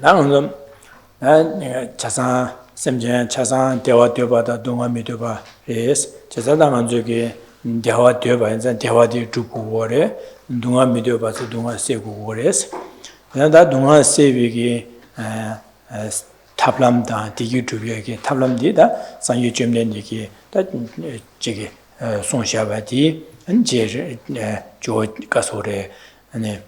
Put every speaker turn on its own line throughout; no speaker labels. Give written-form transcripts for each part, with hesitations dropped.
나는 자산 semjen chasan dewa deba da dunga mi deba res chasadang anjoge dewa deba enza dewa di tuku wore dunga mi deba se dunga se gu wores da dunga se bigi tablam da digi tubi ge tablam di da sangyu jemlen gi da jige songsha ba di anje jo kasore ane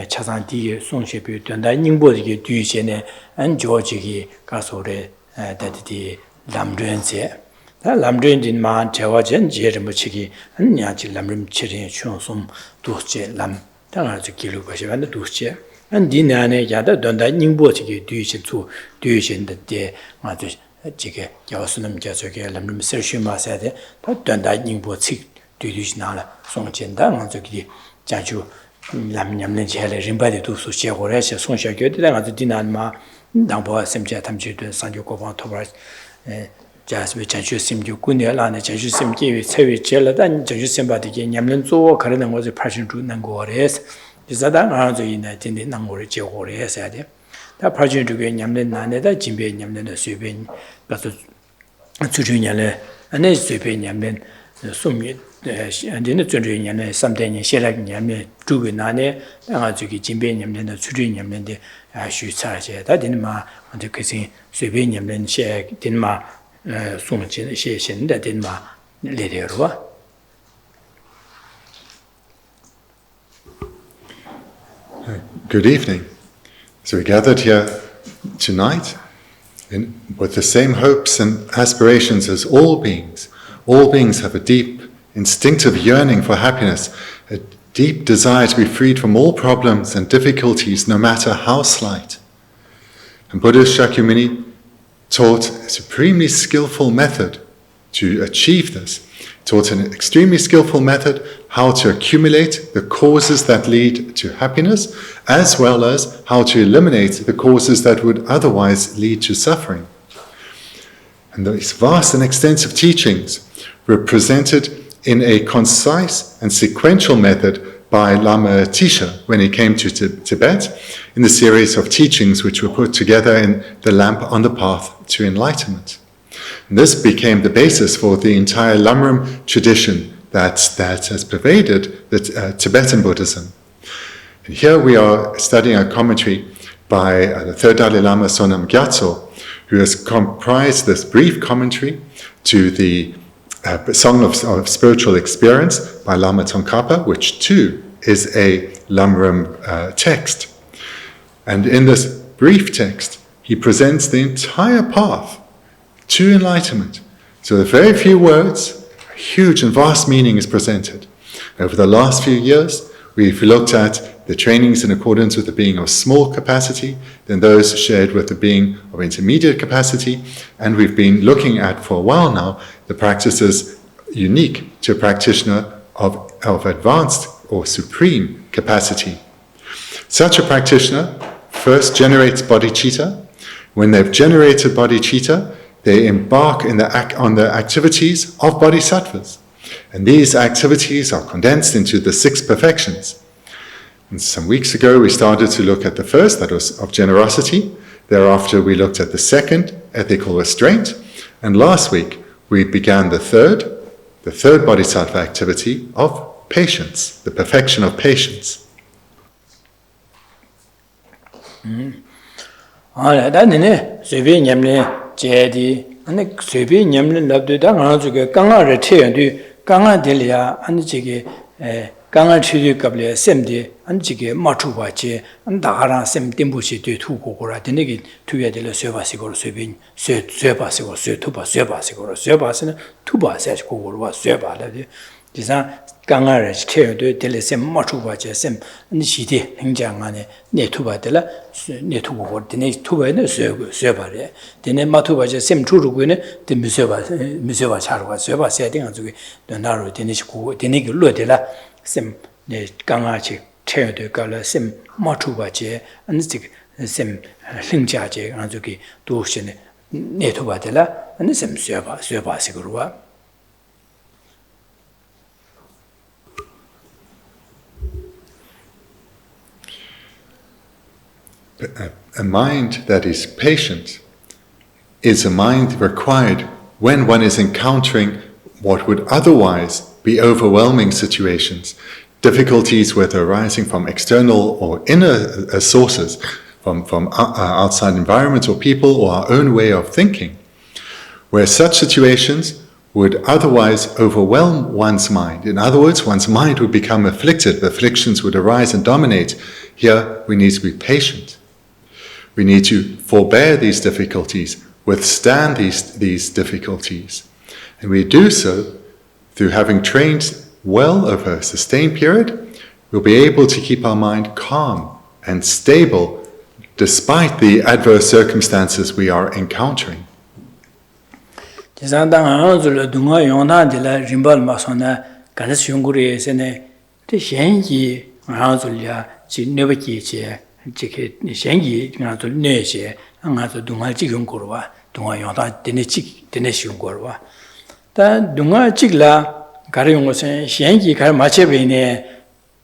chasan di songshe bi da ningbo gi duishene an joji kasore 다디 람르엔제 람르엔진 마 제와전 제르무치기 안냐지 람름 치리 추솜 두체 람 당아지 길로 가시면 두체 안디나네 야다 돈다 닝보지기 뒤신투 뒤신데 아주 지게 여수는 저게 람름 설슈마사데 돈다 닝보치 뒤뒤시나라 송전다 저기 자주 람냠는 제를 림바디 두수 제고래서 송샤교데 아주 디난마 당보아 심지어 탐지도 산교고방 토바스 자스베 전주 심주 군내라는 전주 심기의 세위 제라단 전주 심바디게 냠는 조 가르는 것을 파신 주는 거래서 이자당 아주 이내 진대 남고를 제고래서 해야 돼. 다 파신 주게 냠는 나네다 진배 냠는 수변 가서 주주년에 안에 수변 냠는 숨이 안되는 전주년에 3대년 시작년에 주변 나네 아주기 진배 냠는 주주년인데 아슈 차제다 된마 언제 그신 수변년은 시 된마 송진 시신데 된마 레데로와
Good evening. So we gathered here tonight with the same hopes and aspirations as all beings. All beings have a deep, instinctive yearning for happiness, a deep desire to be freed from all problems and difficulties, no matter how slight. And Buddhist Shakyamuni taught a supremely skillful method to achieve this. Taught an extremely skillful method how to accumulate the causes that lead to happiness, as well as how to eliminate the causes that would otherwise lead to suffering. And these vast and extensive teachings were presented in a concise and sequential method by Lama Atisha when he came to Tibet in the series of teachings which were put together in the Lamp on the Path to Enlightenment. And this became the basis for the entire Lam Rim tradition that has pervaded the Tibetan Buddhism. And here we are studying a commentary by the third Dalai Lama Sonam Gyatso, who has comprised this brief commentary to the Song of Spiritual Experience by Lama Tsongkhapa, which too is a Lam Rim text. And in this brief text, he presents the entire path to enlightenment. So with very few words, a huge and vast meaning is presented. Over the last few years, we've looked at the trainings in accordance with the being of small capacity, then those shared with the being of intermediate capacity, and we've been looking at, for a while now, the practices unique to a practitioner of advanced or supreme capacity. Such a practitioner first generates bodhicitta. When they've generated bodhicitta, they embark on the activities of bodhisattvas. And these activities are condensed into the 6 perfections. And some weeks ago, we started to look at the first, that was of generosity. Thereafter, we looked at the second, ethical restraint. And last week, we began the third bodhisattva activity of patience, the perfection of patience.
제디 아니 쇠비 냠는 납도다 가지고 강아를 태연도 강아들이야 아니 저게 강아 치료 갑래 샘디 안지게 맞추바지 안다하라 샘 템부시 뒤투고고라 되게 투야들 쇠바시고 쇠비 쇠바시고 쇠투바 쇠바시고 쇠바스는 투바세 고고로 쇠바라디 지사 강아를 태연도 될 샘 맞추바지 샘 시디 행장 안에 네투바들라 네투고고 되네 투바에는 쇠바래 되네 마투바지 샘 주르고는 되 미쇠바 차르고 쇠바세 되는 저기 나로 되네 시고 되네 길로들라 샘 강아지 태연도 갈라 샘 맞추바지 안지 샘 행자지 안저기 도시네 네투바들라 안에 샘 쇠바시고로와
a mind that is patient is a mind required when one is encountering what would otherwise be overwhelming situations, difficulties whether arising from external or inner sources, from outside environments or people or our own way of thinking, where such situations would otherwise overwhelm one's mind. In other words, one's mind would become afflicted, afflictions would arise and dominate. Here we need to be patient. We need to forbear these difficulties, withstand these difficulties. And we do so through having trained well over a sustained period. We'll be able to keep our mind calm and stable despite the adverse circumstances we are encountering.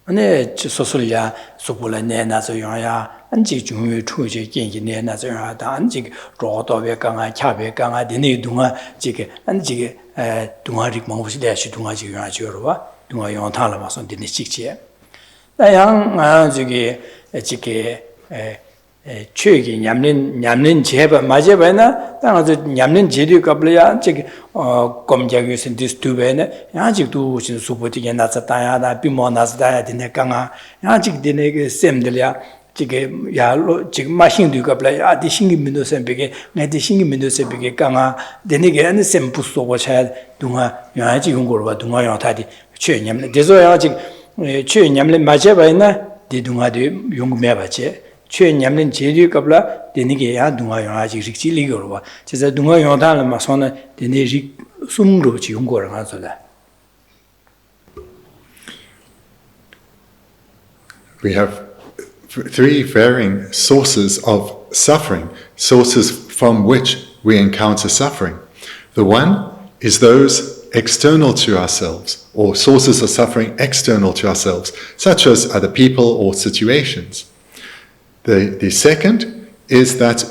ane sosolya supula ne na so ya anji jungyu chuje gengi ne na so ya da anji rodo be kanga kyabe kanga dine dunga jige anji dunga rik mangbusi de shi dunga ji ya joro wa dunga yon ta la ma son dine chikje da yang jige 최기 냠는 제바 맞아봐나 당아서 냠는 제리 갑려야 저기 검작이 신디스투베네 아직도 신 수보티게 나서다야다 비모 나서다야 되네 강아 아직 되네 그 셈들이야 지금 야로 지금 마신도 갑려야 아디신기 민도셈베게 내디 신기 민도셈베게 강아 되네게 안 셈부스고 차 동아 야지 용거로 동아 영타디 최냠는 대소야 지금 최냠는 맞아봐나 디동아도 용매 받지 최 냠는 제리 갑라 되니게 야 동아요 아직 직지 리거로 봐. 진짜 동아요 다는 마선은 되네 직 숨으로 지금 거랑 하서라.
We have three varying sources of suffering, sources from which we encounter suffering. The one is those external to ourselves, or sources of suffering external to ourselves, such as other people or situations. The second is that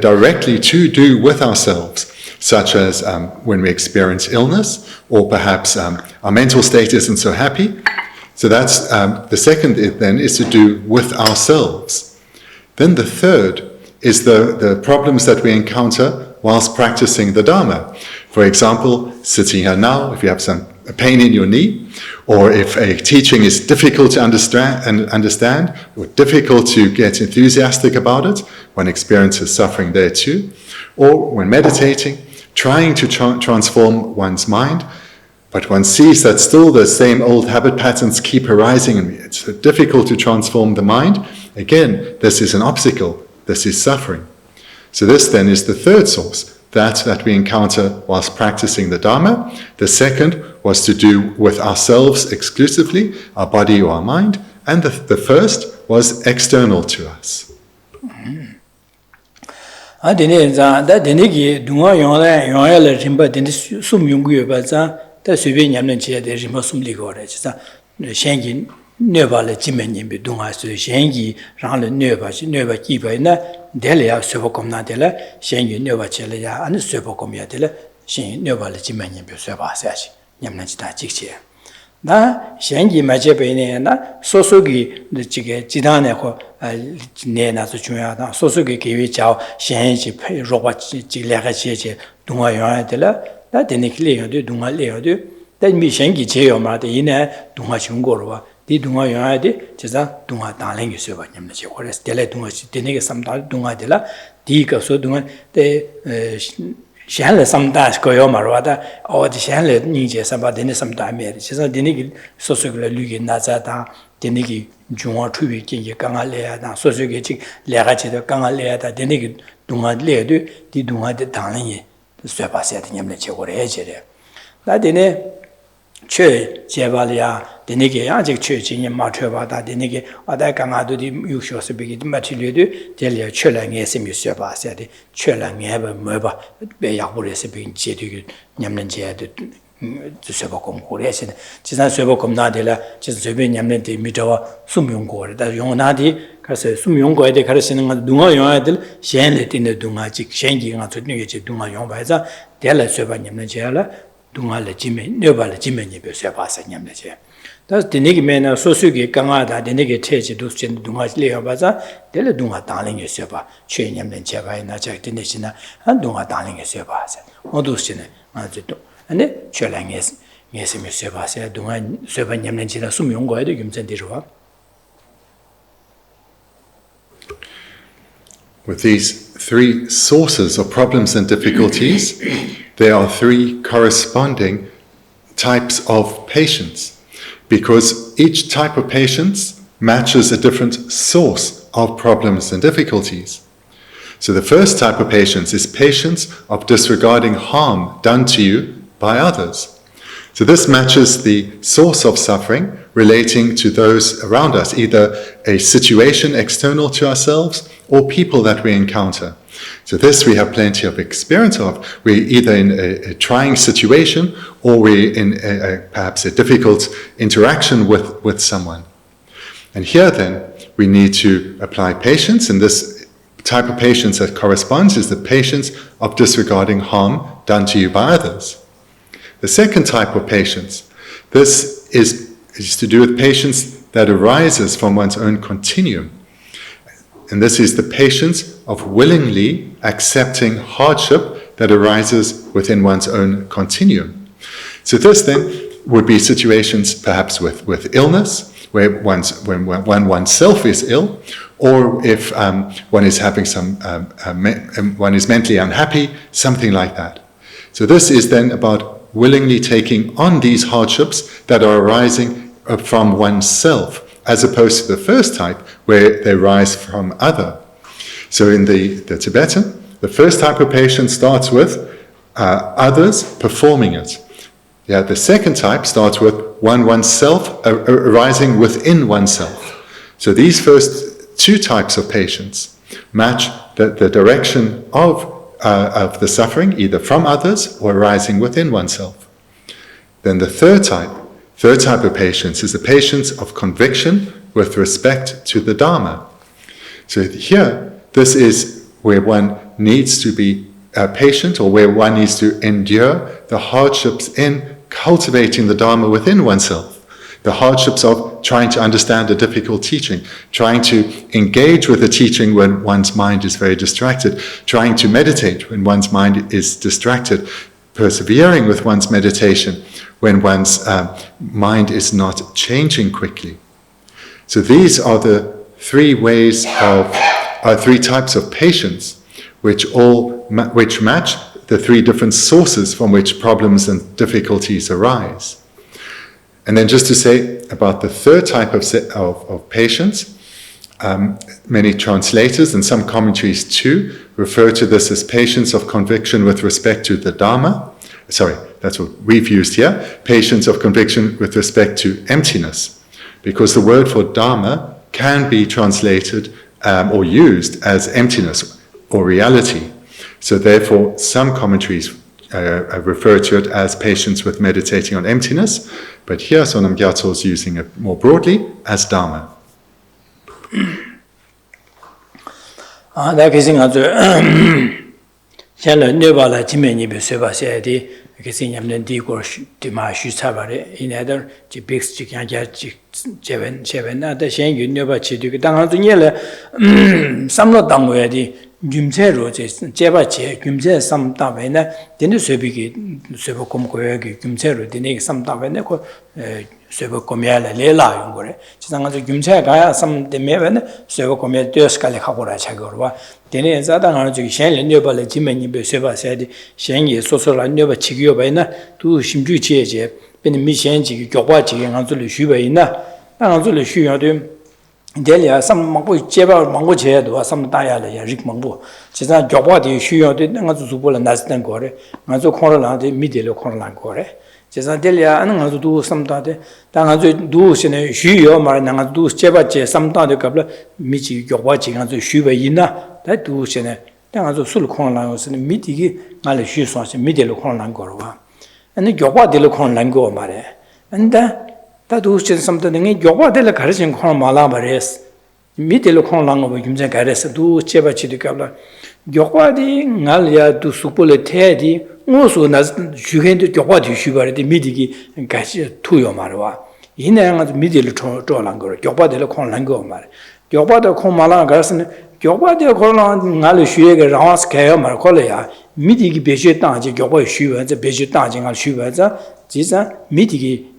directly to do with ourselves, such as when we experience illness, or perhaps our mental state isn't so happy. So that's the second then is to do with ourselves. Then the third is the problems that we encounter whilst practicing the Dharma. For example, sitting here now, if you have some pain in your knee, or if a teaching is difficult to understand, or difficult to get enthusiastic about it, one experiences suffering there too. Or when meditating, trying to transform one's mind, but one sees that still the same old habit patterns keep arising and it's difficult to transform the mind. Again, this is an obstacle, this is suffering. So this then is the third source, that we encounter whilst practicing the Dharma. The second was to do with ourselves exclusively, our body or our mind, and the first was external to us.
Nöbale jimenyin bi dunga su shengi rang le nöba kiba na dele ya söbokom na dele shengi nöba chele ya an söbokom ya dele shengi nöbale jimenyin bi söba sa chi nyamna chi ta jikche na shengi ma je be ne na sosogi de jige jidane ko ne na su chuya na sosogi gewi chao shengi ji roba ji le ga che dunga ya dele na de ne kle yo de dunga le yo de da mi shengi je yo ma de ine dunga chung go ro 디 동아 영화데 제가 동아 달랭이 써봐 냠네 제 그래서 델레 동아 되네게 삼다 동아들라 디가 소 동아 때 샹레 삼다 거요 말와다 어디 샹레 니제 삼바 되네 삼다 메 제가 되네게 소소글 류게 나자다 되네게 중앙 투비 게 강할래야다 소소게 지 레가지도 강할래야다 되네게 동아들레도 디 동아데 달랭이 써봐서 냠네 제 그래 제래 나 되네 최 제발이야 되네게 아직 최 진행 맞춰봐다 되네게 어디 강아도디 유쇼스 비기 마틸려도 델리아 최랑에 세미스 봐서 돼 최랑에 뭐봐 배 약불에서 비기 제되게 냠는 제도 쇠바곰 고래신 지산 쇠바곰나들라 지산 쇠베 냠는데 미저와 숨용고래 다 용나디 가서 숨용고에 대 가르치는 거 누가 용아들 셴레 띠네 누가지 셴기가 저녁에 누가 용바자 대라 쇠바 냠는 제라 누가를 지메 녀발을 지메니 쇠바사 냠는 제 다 되네기 매나 소수기 강하다 되네기 체지도 셴 누가지 레바자 대라 누가 당랭에 쇠바 최 냠는 제바에 나자 되네시나 한 누가 당랭에 쇠바사 어두시네 아주도 근데 철랑에 예수님 쇠바세 동안 쇠바 냠는 지나 숨용고에도 김전디로와
With these three sources of problems and difficulties, there are three corresponding types of patience, because each type of patience matches a different source of problems and difficulties. So the first type of patience is patience of disregarding harm done to you by others. So this matches the source of suffering relating to those around us, either a situation external to ourselves or people that we encounter. So this we have plenty of experience of. We're either in a trying situation or we're in perhaps a difficult interaction with someone. And here then we need to apply patience, and this type of patience that corresponds is the patience of disregarding harm done to you by others. The second type of patience, this is to do with patience that arises from one's own continuum. And this is the patience of willingly accepting hardship that arises within one's own continuum. So this then would be situations perhaps with illness, where when oneself is ill, or if one is having one is mentally unhappy, something like that. So this is then about willingly taking on these hardships that are arising from oneself, as opposed to the first type, where they rise from other. So in the Tibetan, the first type of patience starts with others performing it. Yeah, the second type starts with oneself arising within oneself. So these first two types of patience match the direction of the suffering, either from others or arising within oneself. Then the third type of patience is the patience of conviction with respect to the Dharma. So here, this is where one needs to be patient, or where one needs to endure the hardships in cultivating the Dharma within oneself. The hardships of trying to understand a difficult teaching, trying to engage with a teaching when one's mind is very distracted, trying to meditate when one's mind is distracted, persevering with one's meditation when one's mind is not changing quickly. So these are the three types of patience, which match the three different sources from which problems and difficulties arise. And then just to say about the third type of patience, many translators and some commentaries too refer to this as patience of conviction with respect to the Dharma. Sorry, that's what we've used here. Patience of conviction with respect to emptiness. Because the word for Dharma can be translated or used as emptiness or reality. So therefore, some commentaries refer to it as patience with meditating on emptiness, but here Sonam Gyatso is using it more broadly as Dharma.
Gymzero jeba che gymze sam tawena dene sebigi sebo kom koyagi gymzero dene sam tawena ko sebo komyala lela yungore changa jo gymze ga sam de mevena sebo komya tes kale khagora chagorwa dene zada ngano jo shen le bale jimeni be seba sedi shen ye soso la nyoba chigyo baina tu shimju cheje ben mi shen ji gyogwa ji ngano le shu baina ngano le shu yode Delia, some Mango Jeba Mango Chedo, some Diala, Rick Mango. She's not Jobadi, she or did not to Subul and Nastan Gore, Mazo Corla, the middle Corlan Gore. She's not Delia, and to do some tade, Dangazo do she or Marana do Chebache, some tade couple, Michi, Jobachi, and the Shuba Yina, that do Shene, Dangazo Sul Corlan was in the Mitigi, Mali Shuswas, middle Corlan Gorva. and Yoba de Locon Lango Mare. And that was just something Yoba de la Carson Corn Malabares. Meet the Locon Lang of Jimsa Gares, do Cheba Chidicabla. Yoba de Nalia to Supole Teddy, also as you had to Yoba to Sugar the Midigi and Gasha to your Marwa. In the middle Lango, Yoba de Locon Lango Mare. Yoba de Comala Garson, Yoba de Colan Nalu Sugar, Ras Kaya Marcolia, Midigi Bejetan, Yoba Sugar, the Bejetan and Sugar, Jisa, Midigi,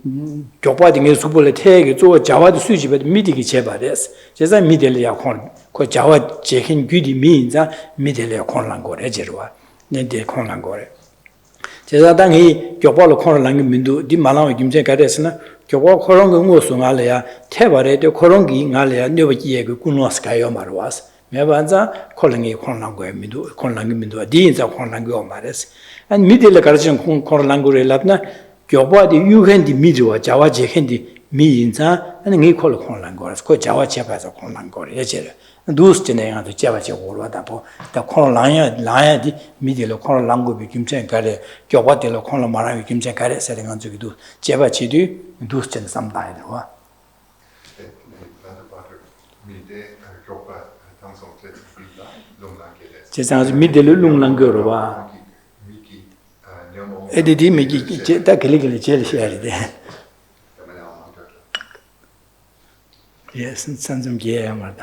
Yoba de Supole Tag, so Java the Suji, but Midigi Chebades, just a middle con, Java checking goody means a middle Conlango, Egerwa, Nede Conlangore. Jesadangi, Yoba Conlang Mindu, Di Malang Jimse Gadesna. Yoba Corongo Sungalia, Tebare, the Corongi, Nalia, never Diego, Kunoskayo Marwas, Mevanza, calling a Conlango Mindu, Conlango, Deans of Conlango Mares, and middle Garjan Conlango Lapna, Yoba, the Yugen, the Midu, Java Jehendi, Meanza, and equal Conlangors, Co Java Chapas of Conlango, and those Jene the Java Chawadapo, the Conlania, Lia, the middle Conlango became Gare, Yoba de la Conlamara became Gare, setting on to do Java Chidu. Dusten sometime. Just as middle Lunglangurva. Edidi Miki, that legally jealous. Yes, and sons of Guillermo.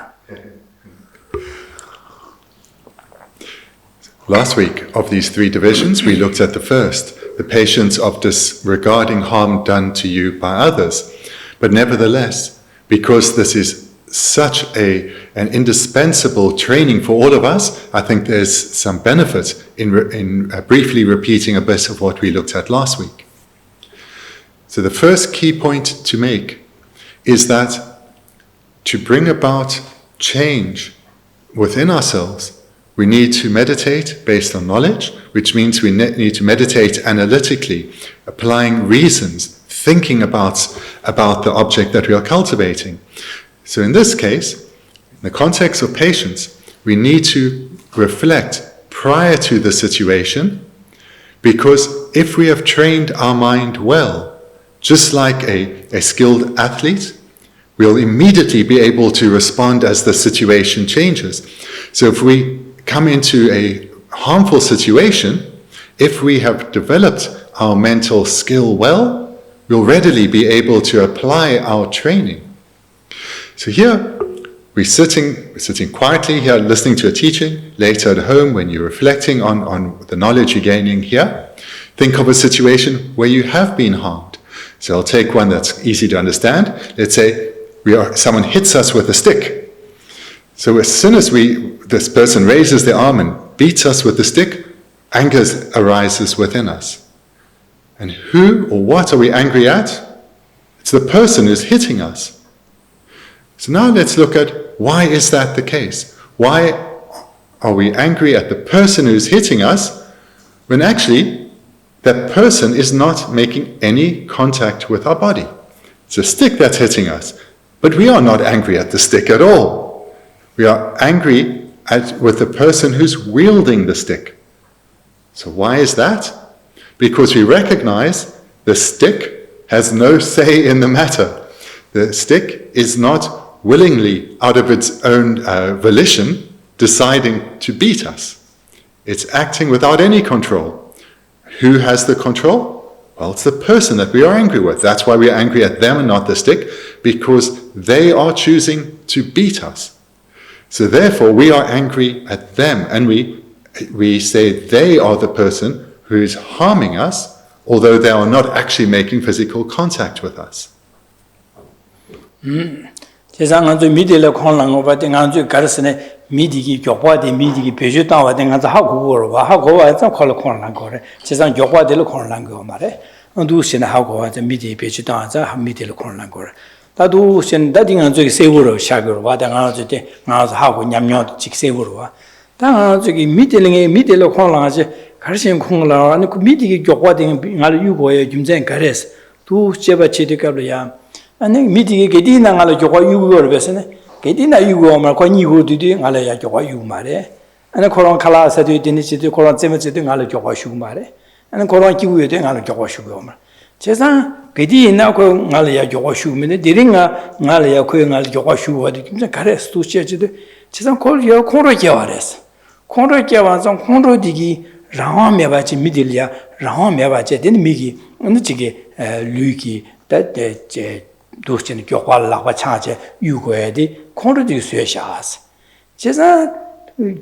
Last week, of these three divisions, we looked at the first, the patience of disregarding harm done to you by others. But nevertheless, because this is such an indispensable training for all of us, I think there's some benefit in briefly repeating a bit of what we looked at last week. So the first key point to make is that to bring about change within ourselves, we need to meditate based on knowledge, which means we need to meditate analytically, applying reasons, thinking about the object that we are cultivating. So in this case, in the context of patience, we need to reflect prior to the situation, because if we have trained our mind well, just like a skilled athlete, we'll immediately be able to respond as the situation changes. So if we come into a harmful situation, if we have developed our mental skill well, we'll readily be able to apply our training. So here, we're sitting quietly here, listening to a teaching. Later at home, when you're reflecting on the knowledge you're gaining here, think of a situation where you have been harmed. So I'll take one that's easy to understand. Let's say someone hits us with a stick. So as soon as this person raises their arm and beats us with the stick, anger arises within us. And who or what are we angry at? It's the person who's hitting us. So now let's look at, why is that the case? Why are we angry at the person who's hitting us when actually that person is not making any contact with our body? It's a stick that's hitting us, but we are not angry at the stick at all. We are angry with the person who's wielding the stick. So why is that? Because we recognize the stick has no say in the matter. The stick is not willingly, out of its own volition, deciding to beat us. It's acting without any control. Who has the control? Well, it's the person that we are angry with. That's why we are angry at them and not the stick, because they are choosing to beat us. So therefore, we are angry at them, and we say they are the person who is harming us, although they are not actually making physical contact with us.
다도 신 다딩한 저기 세우로 샤그로 와다가 저때 나서 하고 냠냠 직 세우로 다 저기 미들로 콩랑하지 가르신 콩랑 아니 그 미디기 교과된 알 유고에 김전 가레스 두 제바 치디가로야 아니 미디기 게디나 알 교과 유고를 베스네 게디나 유고 말 권이고디디 알아야 교과 유 말에 아니 콜랑 칼라서도 되는지도 콜랑 제메지도 알 교과 슈 말에 안 그런 기후에 대한 걸 적어주고 말. 제상 그디 있나 그 말이야 적어주면 되는가 말이야 그 말 적어주고 어디 진짜 가래서 시작지도 제상 콜이야 콜로 개발했어. 콜로 개발해서 콜로 디기 라와 매바지 미딜이야 라와 매바지 되는 미기 어느 지게 류기 제 도시는 교과라고 차제 유고에디 콜로디 수여샤스. 제사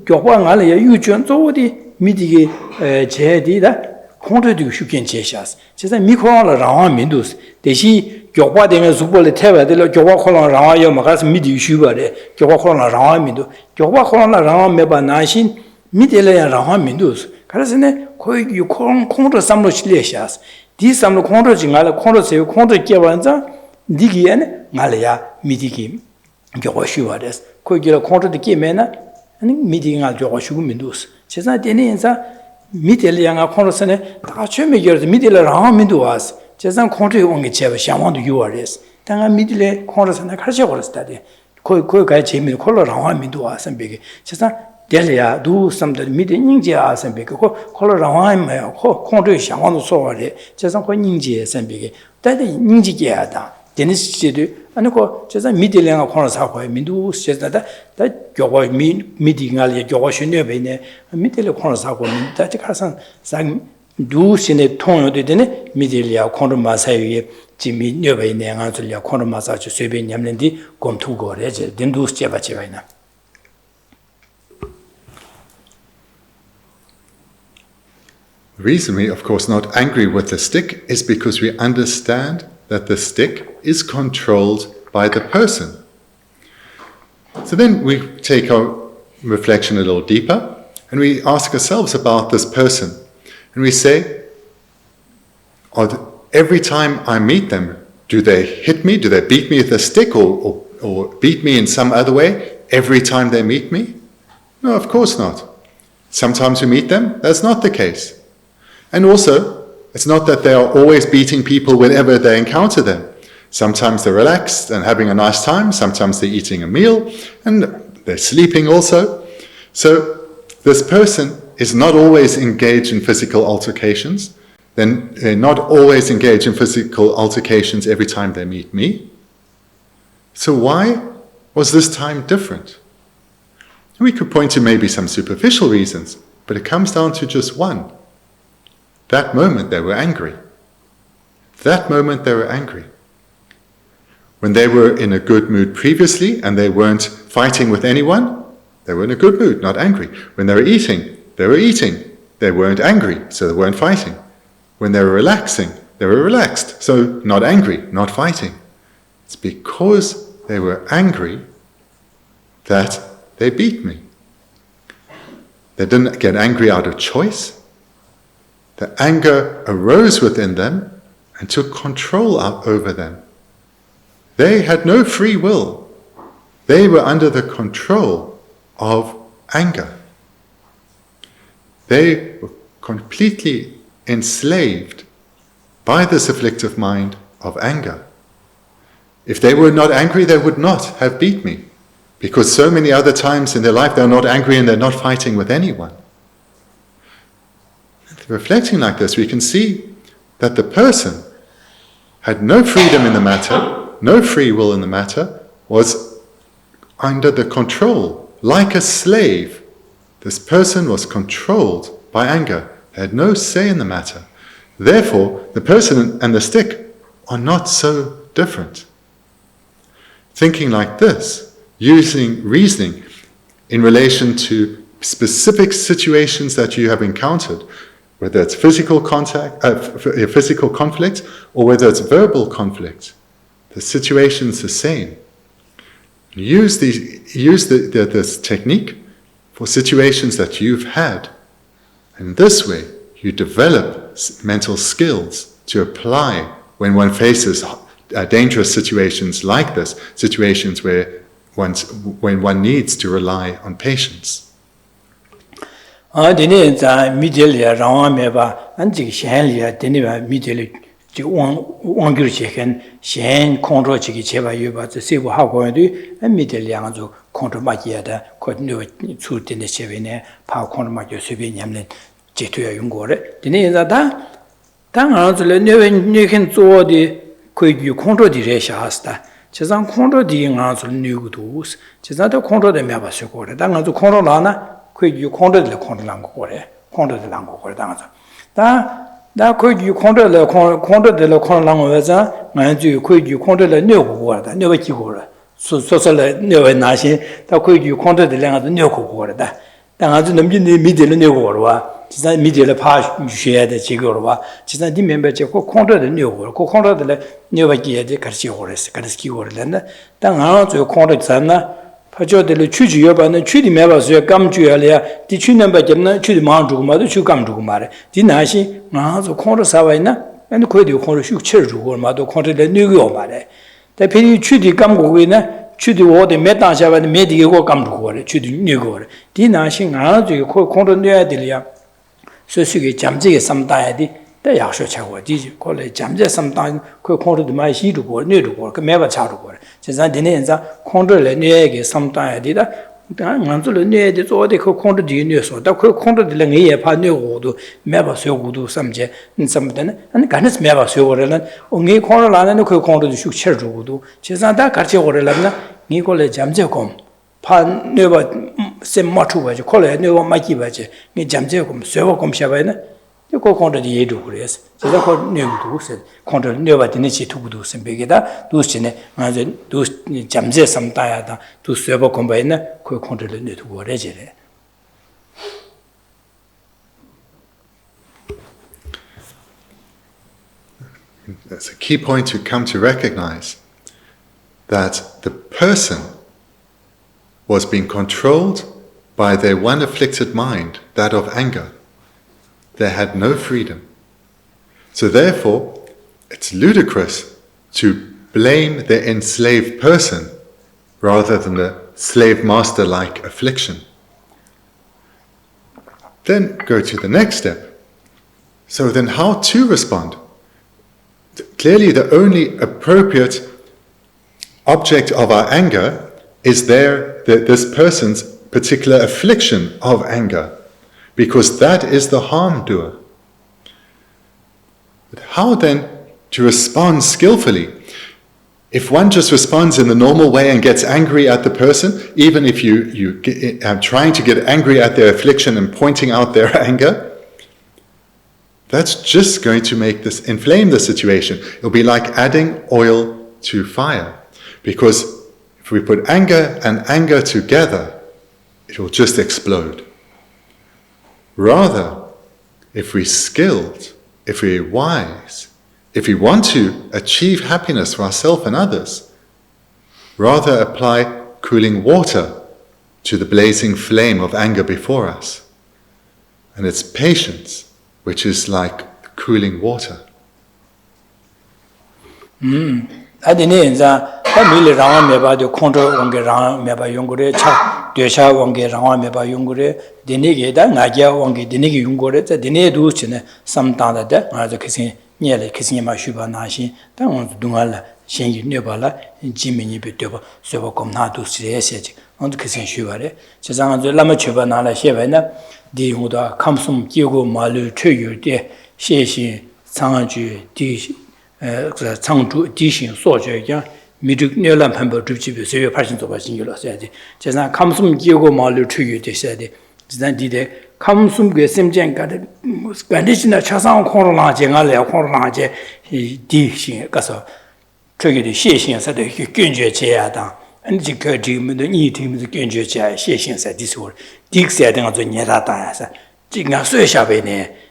교과가 아니야 유전 조디 미디게 제디다 콘트도 쉽게 제시하스. 제가 미코라 라와 민두스 대시 교과되는 수벌에 태워들 교과 콜라 라와요 막아서 미디 슈버래 교과 콜라 라와 민두 교과 콜라 라와 매바 나신 미디레야 라와 민두스 그래서네 거의 콘트 삼로 실례샤스 디 삼로 콘트 진가라 콘트 세요 콘트 개반자 니기에는 말이야 미디기 교과 슈버레스 거기라 콘트도 개매나 아니 미디가 교과 슈고 민두스 제가 되는사 미텔이야가 콘로스네 다 처음에 겨서 미텔을 라면도 왔어. 제상 콘트에 온게 제가 샤원도 유어레스. 당가 미텔에 콘로스네 가르쳐 버렸다데. 거기가 재미 콜로 라면도 왔어 비게. 제상 델이야 두 섬들 미텔 닝지 왔어 비게. 콜로 라면이야. 콘트에 샤원도 소와래. 제상 거 닝지에 선비게. 다데 닝지게야다. 데니스지도 아니 거 제가 미디랭아 코너 사고 민두 제자다 다 교과 미디가리 교과 신뢰베네 미디레 코너 사고 민다 가서 상 두신의 통요도 되네 미디리아 코너 마사위에 지미 녀베네 가들려 코너 마사주 쇠베 냠는디 곰투고래제 딘두스 제바제바이나
The reason we, of course, not angry with the stick is because we understand that the stick is controlled by the person. So then we take our reflection a little deeper and we ask ourselves about this person. And we say, every time I meet them, do they hit me? Do they beat me with a stick or beat me in some other way every time they meet me? No, of course not. Sometimes we meet them, that's not the case. And also, it's not that they are always beating people whenever they encounter them. Sometimes they're relaxed and having a nice time, sometimes they're eating a meal, and they're sleeping also. So this person is not always engaged in physical altercations. Then they're not always engaged in physical altercations every time they meet me. So why was this time different? We could point to maybe some superficial reasons, but it comes down to just one. That moment they were angry. That moment they were angry. When they were in a good mood previously and they weren't fighting with anyone, they were in a good mood, not angry. When they were eating. They weren't angry, so they weren't fighting. When they were relaxing, they were relaxed, so not angry, not fighting. It's because they were angry that they beat me. They didn't get angry out of choice. The anger arose within them and took control over them. They had no free will. They were under the control of anger. They were completely enslaved by this afflictive mind of anger. If they were not angry, they would not have beat me, because so many other times in their life they're not angry and they're not fighting with anyone. Reflecting like this, we can see that the person had no freedom in the matter, no free will in the matter, was under the control, like a slave. This person was controlled by anger, they had no say in the matter. Therefore, the person and the stick are not so different. Thinking like this, using reasoning in relation to specific situations that you have encountered, whether it's physical conflict or whether it's verbal conflict, the situation's the same. Use this technique for situations that you've had. And this way, you develop mental skills to apply when one faces dangerous situations like this, situations when one needs to rely on patience.
Dene za midelia rawa meba anji shenlia dene ba mideli ji wanggyur cheken shen kontrol chiki cheba yuba ze sebu hago ydu midelia nga kontrol ma ya da ko no chu dene chebene pa kontrol ma yo sebe nyamlen 제토야 용거래 디네자다 당아즈레 뇌겐 조디 거기 컨트롤이 샤스다 제상 컨트롤이 가서 뉴고도스 제자도 컨트롤에 매바서 거래 당아즈 컨트롤하나 거기 컨트롤을 컨트롤한 거래 컨트롤을 한 거래 당아즈 다 거기 컨트롤을 컨트롤한 거자 만주 거기 컨트롤을 뇌고거다 뇌기고라 소소설 뇌에 나시 다 거기 컨트롤을 내가도 뇌고거다 당아즈 넘진이 미디를 뇌고거와 진짜 미디를 파주셔야 돼 지거와 진짜 네 멤버제 그 컨트롤을 뇌고 그 컨트롤을 뇌바기에 돼 같이 오래서 같이 오래는데 당아즈 컨트롤잖아 파조들 추주여반은 추디 매바서 감주야려 디추는바점나 추디 마주고마도 추감주고 말해 디나시 나서 컨트롤 사와이나 근데 거기 컨트롤 슉쳐주고 마도 컨트롤을 뇌고 말해 대표이 추디 감고기나 추디 오데 메당샤바데 메디고 감주고 그래 추디 뇌고 그래 디나시 나서 컨트롤 뇌야 될이야 소수게 잠재게 삼다야디 때 약속 차고 디지 콜레 잠재 삼다 그 컨트롤도 많이 시르고 뇌르고 그 매바 차르고 제가 디네자 컨트롤에 뇌게 삼다야디다 만zul을 뇌에 저어디 그 컨트롤이 뇌서 그 컨트롤을 뇌에 파 뇌고도 매바 쇠고도 삼제 삼데는 아니 간스 매바 쇠고래는 옹이 컨트롤 안에는 그 컨트롤도 슉 쳐주고도 제가 다 같이 오래라나 니콜레 잠재곰 판 뇌바 셈 맞추고지 콜레 뇌바 맞기바지 니 잠재곰 쇠고곰 샤바이나 그 컨트롤이 예도 그래서 제가 그 뇌도 세 컨트롤 뇌바 되는지 두고도 선배게다 두스네 맞아 두 잠재 삼다야다 두 쇠고곰 바이나 그 컨트롤을 뇌도 그래지래
That's a key point to come to recognize that the person was being controlled by their one afflicted mind, that of anger. They had no freedom. So therefore, it's ludicrous to blame the enslaved person rather than the slave master-like affliction. Then go to the next step. So then how to respond? Clearly the only appropriate object of our anger is this person's particular affliction of anger, because that is the harm doer. But how then to respond skillfully? If one just responds in the normal way and gets angry at the person, even if you are trying to get angry at their affliction and pointing out their anger, that's just going to inflame the situation. It'll be like adding oil to fire. Because if we put anger and anger together, it will just explode. Rather, if we're skilled, if we're wise, if we want to achieve happiness for ourselves and others, rather apply cooling water to the blazing flame of anger before us. And it's patience, which is like cooling water.
밀리 라마 메바도 컨트롤 원게 라마 메바 용고레 차 되샤 원게 라마 메바 용고레 데니게다 나기야 원게 데니게 용고레 자 데네도 치네 삼다다데 아저 키신 녀레 키신 마 슈바 나시 당원 동알라 신기 녀발라 지미니 베토바 서버 검나도 시레세지 언도 키신 슈바레 제상한저 라마 슈바 나라 셰바나 디용도 감숨 끼고 말을 최유데谢谢 상주 디 창주 디신 소저야 미득 녀란 판보 줍집에 세요 80도 받신 걸로 써야지. 제가 감숨 끼고 말을 추유 되셔야지. 지난 디데 감숨게 셈쟁가데 간디시나 차상 코로나 쟁알래 코로나제 디신 가서 저기도 谢谢사도 견죄 제야다. 안지 그 지금도 이 팀도 견죄 제야 谢谢사 디소. 딕스야 등을 좀 녀다다야서. 지금 쇠샤베네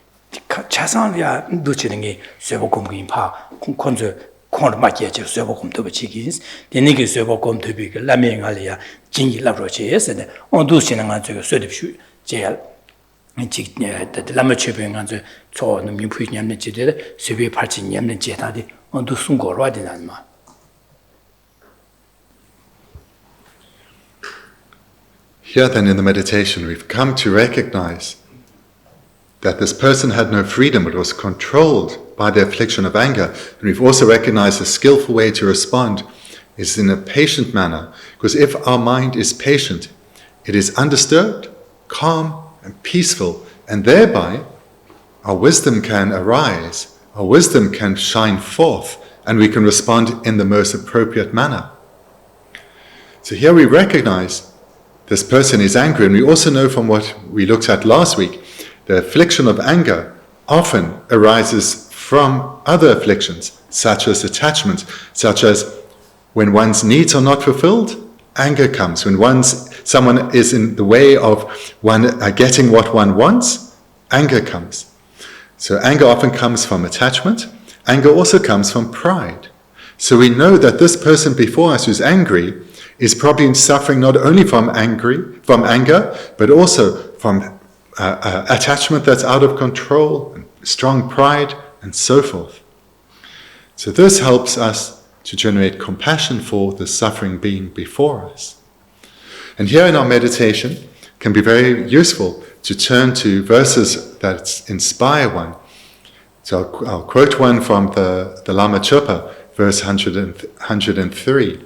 차상이야 놓치는 게 쇠복공긴 파 콘콘저 콘을 맞게지 쇠복공도 붙이기스 되니게 쇠복공 도비가 라면알이야 진기 라브로체에서네 온도시는 가지고 쇠듭슈 제야 직냐 라마체병한저 저는 민푸이냠네 제대 쇠비 팔진냠네 제다디 온도 순고로 와디나마
Here then in the meditation we've come to recognize that this person had no freedom but was controlled by the affliction of anger. And we've also recognized a skillful way to respond is in a patient manner, because if our mind is patient, it is undisturbed, calm and peaceful, and thereby our wisdom can arise, our wisdom can shine forth, and we can respond in the most appropriate manner. So here we recognize this person is angry, and we also know from what we looked at last week, the affliction of anger often arises from other afflictions, such as attachment, such as when one's needs are not fulfilled, anger comes. When someone is in the way of one getting what one wants, anger comes. So anger often comes from attachment. Anger also comes from pride. So we know that this person before us who's angry is probably suffering not only from anger, but also from attachment that's out of control, strong pride, and so forth. So this helps us to generate compassion for the suffering being before us. And here in our meditation can be very useful to turn to verses that inspire one. So I'll quote one from the Lama Chopa, verse 103.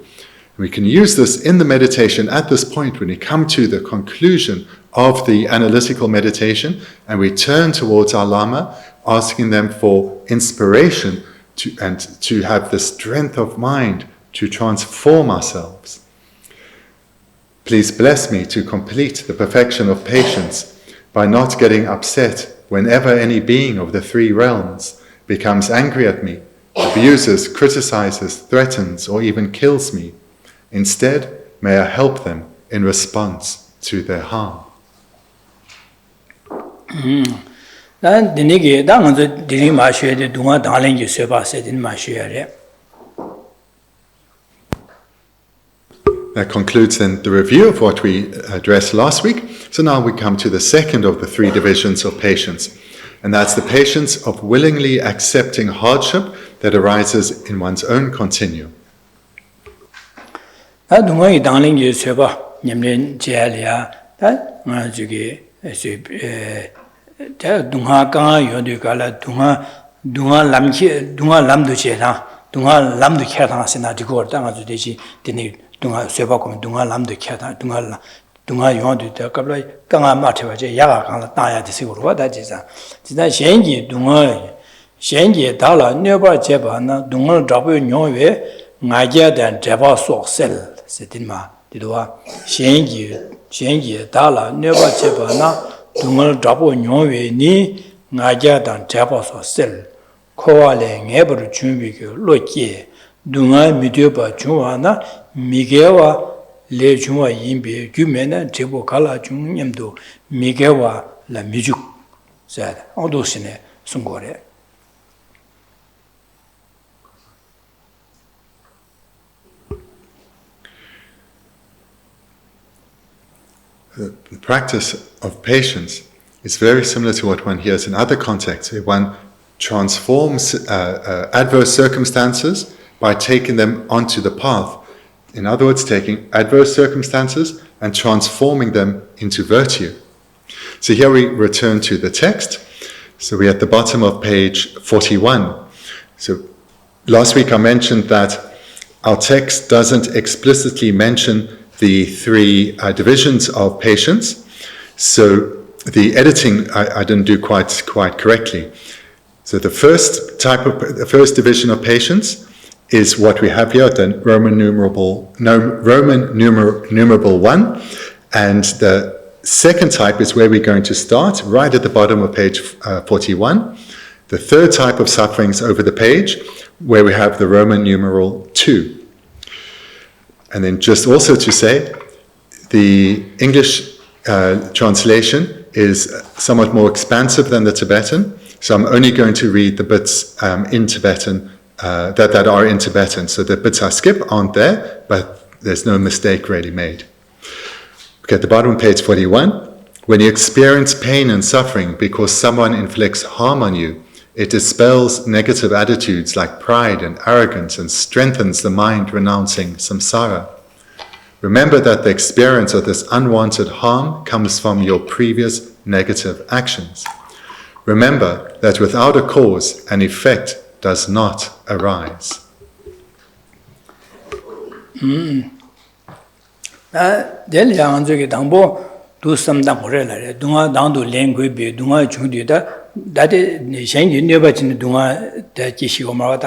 We can use this in the meditation at this point when we come to the conclusion of the analytical meditation and we turn towards our Lama, asking them for inspiration to have the strength of mind to transform ourselves. Please bless me to complete the perfection of patience by not getting upset whenever any being of the three realms becomes angry at me, abuses, criticizes, threatens, or even kills me. Instead, may I help them in response to their harm.
That
concludes then the review of what we addressed last week. So now we come to the second of the three divisions of patience. And that's the patience of willingly accepting hardship that arises in one's own continuum.
Dungal Drapo Nyowe ni Naja dan Japa so sel. Koale Nebru Chumbi Loki. Dunga Midioba Chuana, Migewa Le Chuma Yimbi, Gumena, Tibo Kala Chung Yamdo, Migewa La Mijuk said, Odosine Sungore.
The practice of patience is very similar to what one hears in other contexts. One transforms adverse circumstances by taking them onto the path. In other words, taking adverse circumstances and transforming them into virtue. So here we return to the text. So we're at the bottom of page 41. So last week I mentioned that our text doesn't explicitly mention the three divisions of patience. So the editing I didn't do quite correctly. So the first division of patience is what we have here, the Roman numeral 1, and the second type is where we're going to start, right at the bottom of page 41. The third type of sufferings over the page, where we have the Roman numeral 2. And then just also to say, the English translation is somewhat more expansive than the Tibetan, so I'm only going to read the bits in Tibetan that are in Tibetan. So the bits I skip aren't there, but there's no mistake really made. Okay, at the bottom of page 41, when you experience pain and suffering because someone inflicts harm on you, it dispels negative attitudes like pride and arrogance and strengthens the mind renouncing samsara. Remember that the experience of this unwanted harm comes from your previous negative actions. Remember that without a cause, an effect does not arise.
that Shangi never in the Dunga, the Kishiomara,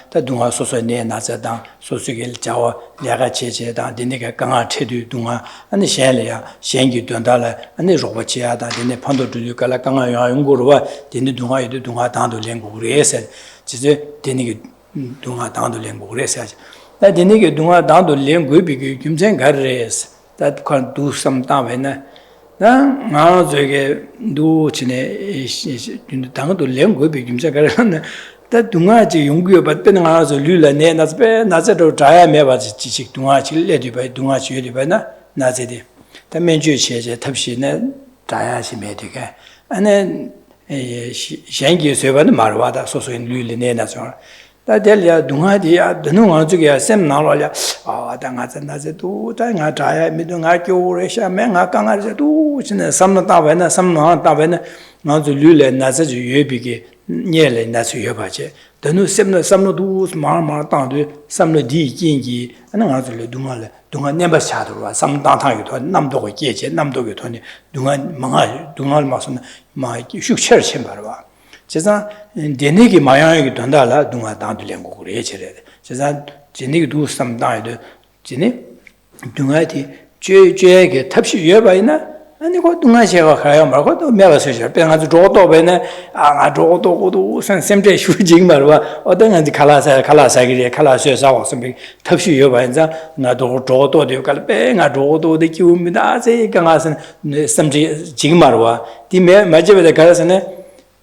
the Dunga Soso Ne Nazadan, Sosugil Jawa, Yaga Cheche, the Nega Ganga Tedu Dunga, and the Shalia, Shangi Dundala, and the Robachia, the Pondo Dukala Ganga Yungurua, the Dunga, the Dunga down to Lengures, the Dunga down to Lengures. That the nigga Dunga down to Lengu, Gimsen Gares, that can do some time. Now they do Chine down to Lengu, Gimsen Garan. That Dunga Yungu, but then I was a Lula Nenas Bear, Nazato Jaya Mevas Chichik Dunga, led by Dunga Chilibana, Nazidi. The Menju Chase, Tapshina, Jaya Simetica. And then Shangi Sevan Marwada, so in Lula Nenas. Delia Dungadia, the Nuanzuga, Sem Naloya, Dangazazu, Tanga, Midunga, Resha, Menga, Kanga, some Tavana, some Tavana, not the Lula, Nazazu Yubigi, nearly Nasu Yobache. The new Semna, some doos, Marmar Tandu, some D, Jingi, and another Dunga, Dunga never shadow, some Danta, Namdo, Gage, Namdo, Tony, Dunga, Dungal Mason, my Shukshire Chimbarwa. Chesa denigi mayang dondala dunga dandu lengu rechere. Chesa jenig do some died jini dunga ti ge tapshi yebaina and go dunga sheva kaya margo meva seja penga jodo bene a jodo godo san semte shujing marwa odanga di kalasa gire kalasa sa some tapshi yebainza na do jodo de kal penga jodo de kiumida se gangasan samji jing marwa di me majebe de kalasane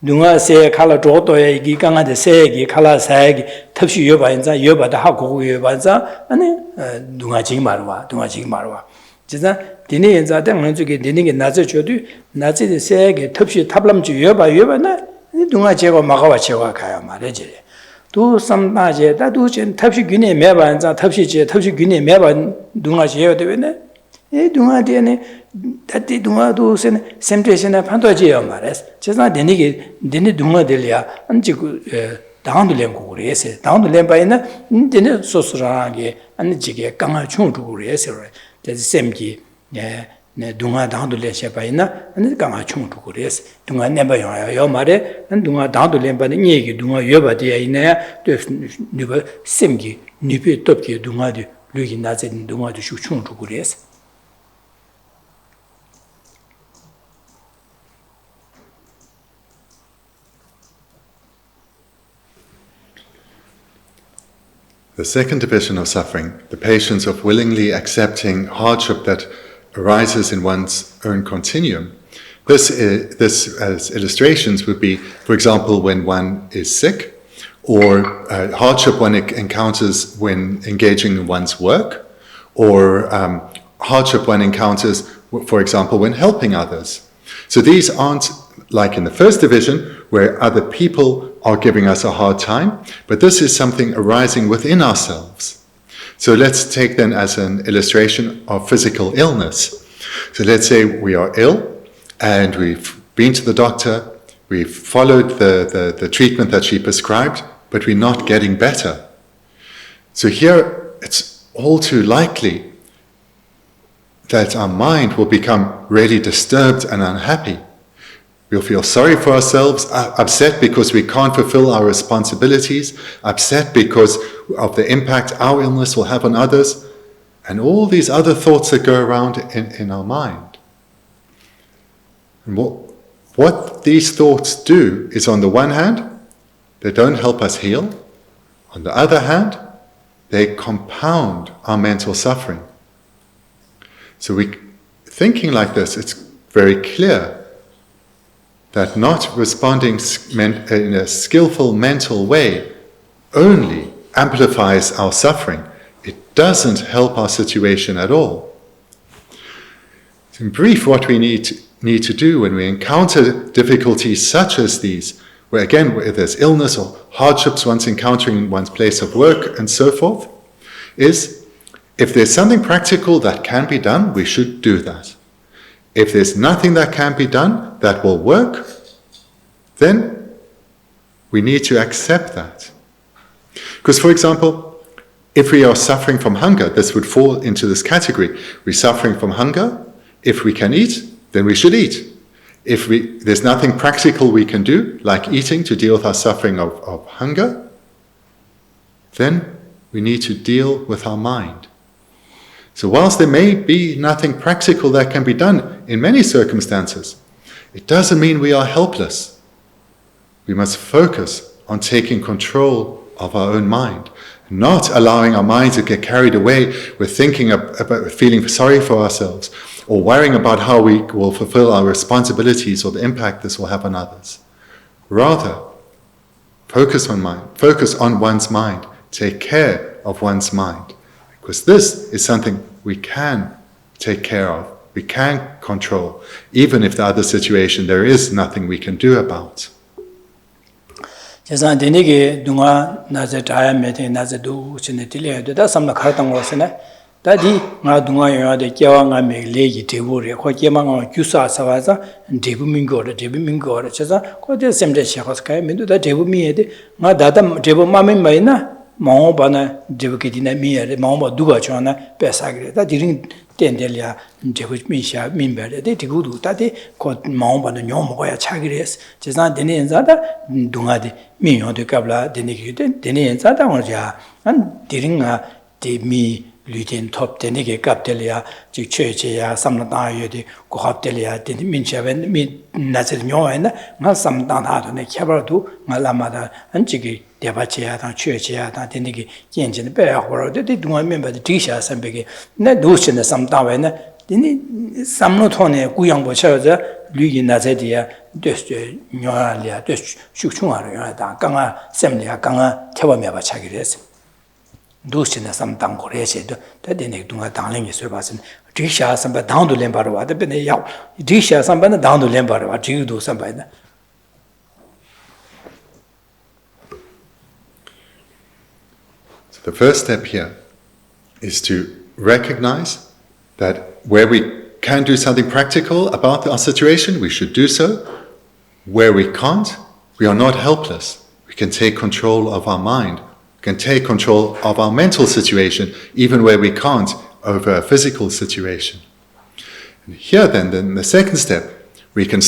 Dunga say Kala Joto, Giganga de Segi, Kala Sag, Tapshi Yobanza, Yoba the Haku Yobanza, and Dunga Jingmarwa, Dunga Jingmarwa. Jiza, Dini and Zadan to get Dini and Nazi Chodu, Nazi the Seg, Tapshi Tablam to Yoba Yobana, Dunga Chego Magawa Chewa Kaya Mareje. Do some Naje, that do Tapshi Guinea Meba and Tapshi Guinea Meba, Dunga Cheo de Vene. Dunga Dene, that did Dunga do same trace and a Pantoja Mares, just not Deni Dunga Delia, and down the Lemco race, down the Lembaina, Dene Sosrangi, and the Jigga Ganga Chung to race, the same key, Dunga down to Leshapaina, and the Ganga Chung to race, Dunga never Yomare, and Dunga down to Lemba, Dunga Yoba de Ina, the Simgi, Nipi Topki, Dunga, Lugi Nazi, and Dunga to Shuchung to race.
The second division of suffering, the patience of willingly accepting hardship that arises in one's own continuum. This as illustrations would be, for example, when one is sick, or hardship one encounters when engaging in one's work, or hardship one encounters, for example, when helping others. So these aren't like in the first division, where other people are giving us a hard time, but this is something arising within ourselves. So let's take then as an illustration of physical illness. So let's say we are ill, and we've been to the doctor, we've followed the treatment that she prescribed, but we're not getting better. So here, it's all too likely that our mind will become really disturbed and unhappy. We'll feel sorry for ourselves, upset because we can't fulfill our responsibilities, upset because of the impact our illness will have on others, and all these other thoughts that go around in our mind. And what these thoughts do is, on the one hand, they don't help us heal. On the other hand, they compound our mental suffering. So thinking like this, it's very clear that not responding in a skillful mental way only amplifies our suffering. It doesn't help our situation at all. In brief, what we need to do when we encounter difficulties such as these, where again, where there's illness or hardships one's encountering in one's place of work and so forth, is if there's something practical that can be done, we should do that. If there's nothing that can be done that will work, then we need to accept that. Because, for example, if we are suffering from hunger, this would fall into this category. We're suffering from hunger. If we can eat, then we should eat. If there's nothing practical we can do, like eating, to deal with our suffering of hunger, then we need to deal with our mind. So whilst there may be nothing practical that can be done in many circumstances, it doesn't mean we are helpless. We must focus on taking control of our own mind, not allowing our mind to get carried away with thinking about feeling sorry for ourselves or worrying about how we will fulfill our responsibilities or the impact this will have on others. Rather, focus on one's mind, take care of one's mind, because this is something we can take care of, we can control, even if the other situation there is nothing we can do about.
제가 되게 동아 나제 다야 메테 나제도 신네til에 다 삼나 카르당 거스네 다디 나 동아여데 깨왕가 메레기 되고래 거기에만 규사 사와자 데부민고래 제가 거기 셈데 시작하스카에 민도다 데부미에데 나 다다 데부마메 마이나 마오바나 데부케디나 미에레 마오바 두가 좋아나 빼사그래 다 디링 텐델이야 데부미샤 민베레데 디구두 다디 거 마오바는 요 먹어야 차기레스 제가 되네 인자다 동아디 미요데 갑라 되네기데 되네 인자다 원자 안 디링아 데미 Lüden top denige kaptelia, jik chöcheya, samnataayode, kohaptelia, den minchaven, min nazir nyoena, nga samnataadone, kyabaradu, nga lamada, anjiki debacheya, chöcheya, denige yenjin, beahoro, de dunga member the disha sambege, na dushin samtawena, deni samnotone, guyangbo chaza, Lügi nazedia, döst nyoalia, döst shukchunga, ganga semlia, ganga tewameba chagires. 도시나 삼당 거래세도 대대네 동아 당랭이 설바선 디샤 삼바 당도 렘바로 와데 베네 야 디샤 삼바는 당도 렘바로 와 지우도 삼바이나
So the first step here is to recognize that where we can do something practical about our situation, we should do so. Where we can't, we are not helpless. We can take control of our mind. Can take control of our mental situation, even where we can't over a physical situation. And here then the second step, we can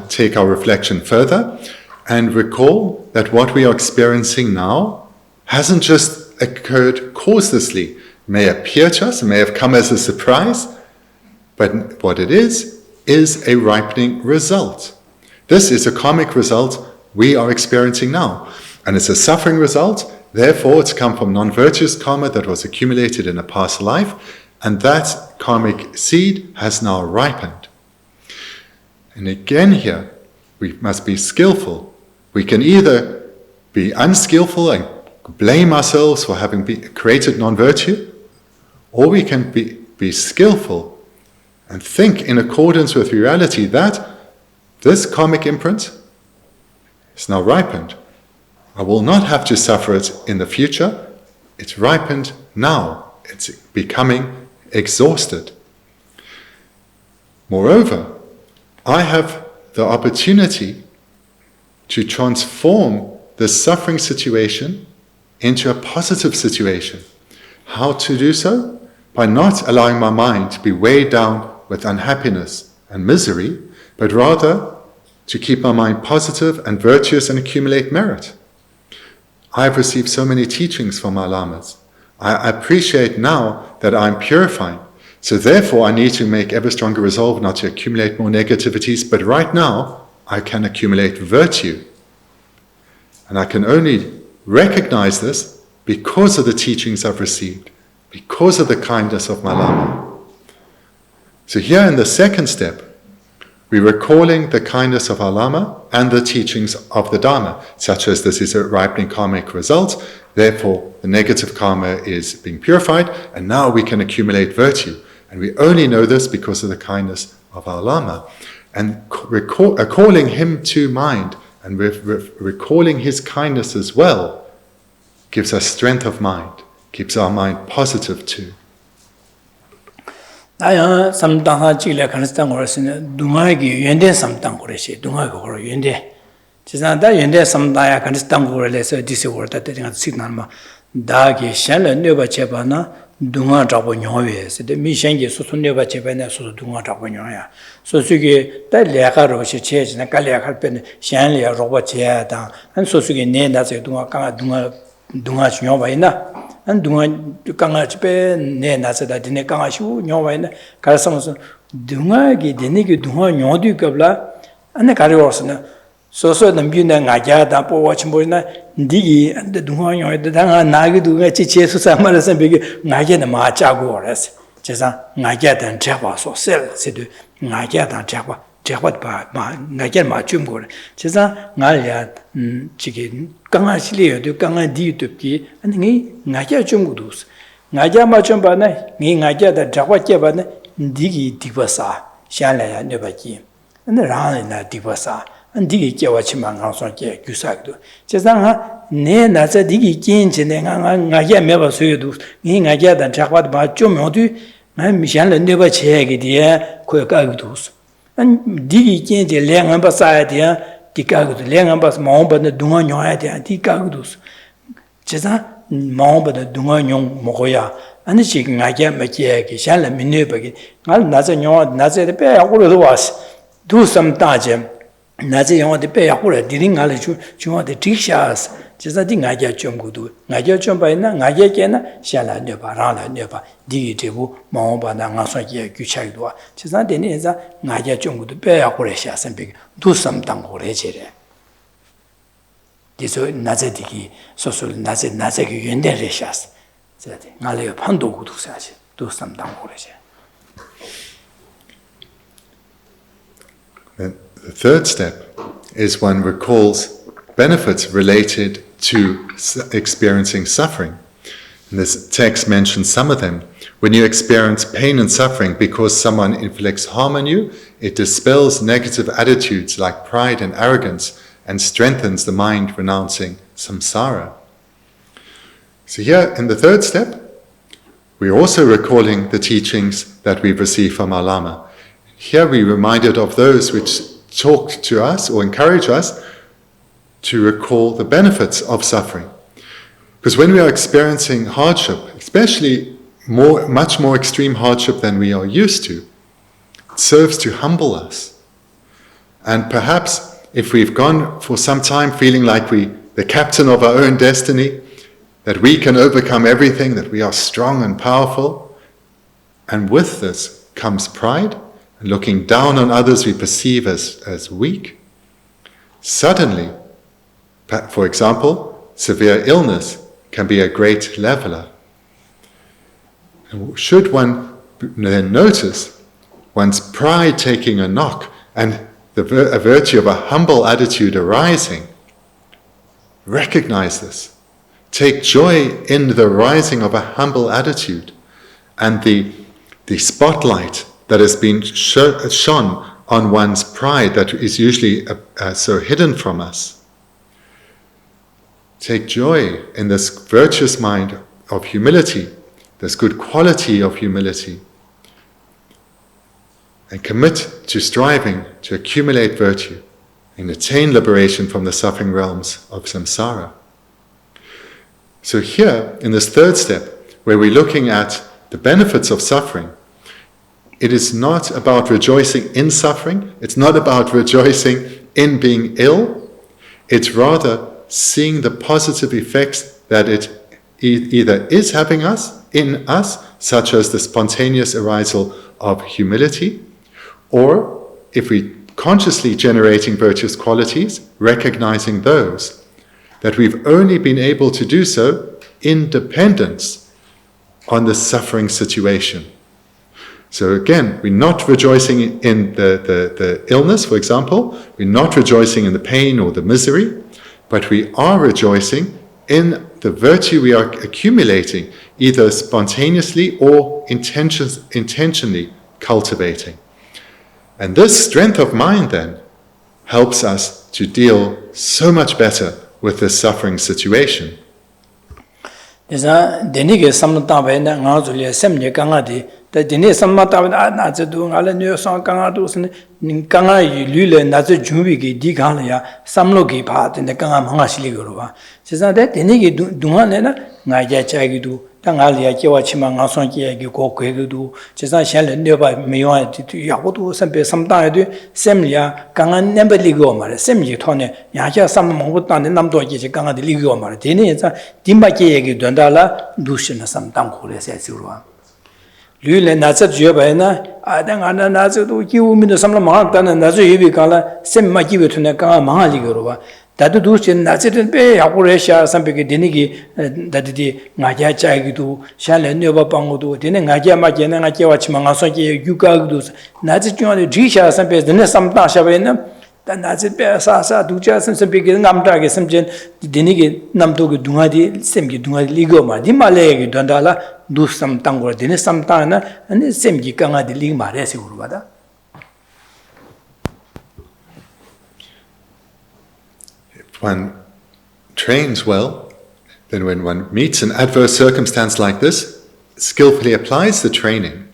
take our reflection further and recall that what we are experiencing now hasn't just occurred causelessly. It may appear to us, it may have come as a surprise, but what it is a ripening result. This is a karmic result we are experiencing now, and it's a suffering result. Therefore, it's come from non-virtuous karma that was accumulated in a past life, and that karmic seed has now ripened. And again here, we must be skillful. We can either be unskillful and blame ourselves for having created non-virtue, or we can be skillful and think in accordance with reality that this karmic imprint is now ripened. I will not have to suffer it in the future. It's ripened now. It's becoming exhausted. Moreover, I have the opportunity to transform this suffering situation into a positive situation. How to do so? By not allowing my mind to be weighed down with unhappiness and misery, but rather to keep my mind positive and virtuous and accumulate merit. I've received so many teachings from our lamas. I appreciate now that I'm purifying. So therefore I need to make ever stronger resolve not to accumulate more negativities, but right now I can accumulate virtue. And I can only recognize this because of the teachings I've received, because of the kindness of my lama. So here in the second step, we're recalling the kindness of our Lama and the teachings of the Dharma, such as this is a ripening karmic result, therefore the negative karma is being purified, and now we can accumulate virtue. And we only know this because of the kindness of our Lama. And calling him to mind and recalling his kindness as well gives us strength of mind, keeps our mind positive too.
나야 삼당하 지려 가능성 거르시는 동아기 연대 삼당 거르시 동아기 거르 연대 지난다 연대 삼다야 가능성 거르래서 디세 거르다 때가 시나마 다게 샬은 뇌바 제바나 dunga trabo nyowe se de mi shengi su sunne ba che bene su dunga trabo nyoya so sugi ta leka ro she che na ka leka pen shan le ro ba che da an so sugi ne na se dunga ka dunga nyowa ina an dunga ka che ne na se da dine ka shu nyowa ina ka sam so dunga gi dine gi dunga nyodu kabla an ka ro na so nambi na ngaja da po watch mo na digi and dunga nyoy da na gi dunga chi che su sa ma la san be ngaja na ma cha go res che sa ngaja dan cha ba so sel se de ngaja dan cha ba ma ngaja ma chum go che sa nga ya chi gi kang a chi le de kang a di tu ki an ngi ngaja chum go dus ngaja ma chum ba na ngi ngaja da cha ba che ba na digi di ba sa sha la ya ne ba ji an ra na di ba sa digi kyewa chima nga son kye gyusakdo chezang ha ne na za digi kyen chene nga ya meba suyo du ngi nga ya dan chakwa ba chom yodu nga mishan le neba che ge dia ko ka gu dus an digi kyen je le nga ba sa dia di ka gu le nga ba ma ba na dunga nyo ya dia di ka gu dus chezang ma ba da dunga nyong mo ko ya an chi nga ya ma che ge shan le min ne ba ge nga na za nyo na za de pe ya ko lo was du sam ta je 나제 영어데 빼야고래 디링알에 중어데 딕샤스 제자디 나게 좀 구도 나게 좀 봐이나 나게게나 샤라네 바라라네 바 디게부 마오바나 나서게 규차이도 제자데니자 나게 좀 구도 빼야고래 샤선비 두섬당 고래제래 디소 나제디기 소솔 나제게 연대래 샤스 제자디 나래요 판도 구도사지 두섬당 고래제
The third step is one recalls benefits related to experiencing suffering. And this text mentions some of them. When you experience pain and suffering because someone inflicts harm on you, it dispels negative attitudes like pride and arrogance and strengthens the mind renouncing samsara. So here in the third step, we're also recalling the teachings that we've received from our Lama. Here we're reminded of those which talk to us or encourage us to recall the benefits of suffering. Because when we are experiencing hardship, especially much more extreme hardship than we are used to, it serves to humble us. And perhaps if we've gone for some time feeling like the captain of our own destiny, that we can overcome everything, that we are strong and powerful, and with this comes pride, and looking down on others we perceive as weak, suddenly, for example, severe illness can be a great leveler. And should one then notice one's pride taking a knock and a virtue of a humble attitude arising, recognize this. Take joy in the rising of a humble attitude and the spotlight that has been shone on one's pride that is usually so hidden from us. Take joy in this virtuous mind of humility, this good quality of humility, and commit to striving to accumulate virtue and attain liberation from the suffering realms of samsara. So here, in this third step, where we're looking at the benefits of suffering, it is not about rejoicing in suffering, it's not about rejoicing in being ill, it's rather seeing the positive effects that it either is having in us, such as the spontaneous arisal of humility, or if we consciously generating virtuous qualities, recognizing those, that we've only been able to do so in dependence on the suffering situation. So again, we're not rejoicing in the illness, for example, we're not rejoicing in the pain or the misery, but we are rejoicing in the virtue we are accumulating, either spontaneously or intentionally cultivating. And this strength of mind then helps us to deal so much better with this suffering situation.
Bendigo samnta bena nga zulia semne kanga di dine samata na zedu ngala nyo song kanga du sne kanga lule na ze jumbi gi di gan ya samlo gi pha de kanga manga sili go ba chesa de dine gi dunga ne na nga ja cha gi du ta nga lia che wa chima nga song gi gi go kwe gi du chesa shan le ne ba me yo ya go du sam pe sam da de sem lia kanga ne ba li go ma le sem ji tho ne ya ja sam mo go ta ne nam do ji kanga de li go ma le dine za dimba ge gi don da la du shin na sam dang ko le se su ro Lule Nazat Jobana, Adana Nazo, you mean the Samla Mahan and Nazo Yibikala, same Makibu to Naka Mahaligurova. That do Nazit and Bay, Apuresha, some big Dinigi, that the Naja Chagidu, Shalan Nova Pangudu, Dinaja Majana, Naja Mangasoki, Yukagudus, Nazit Jisha, some base, then some Tashavena. Dan Nazit Sasa, Dujas and some big Namdagi, some gen, Dinigi, Namdog Dungadi, Semgi Dungadi Ligoma, Dimalegi, Dondala, do some tango, dinner some tana, and the same Gikanga de Lima Resi Urvada.
If one trains well, then when one meets an adverse circumstance like this, skillfully applies the training,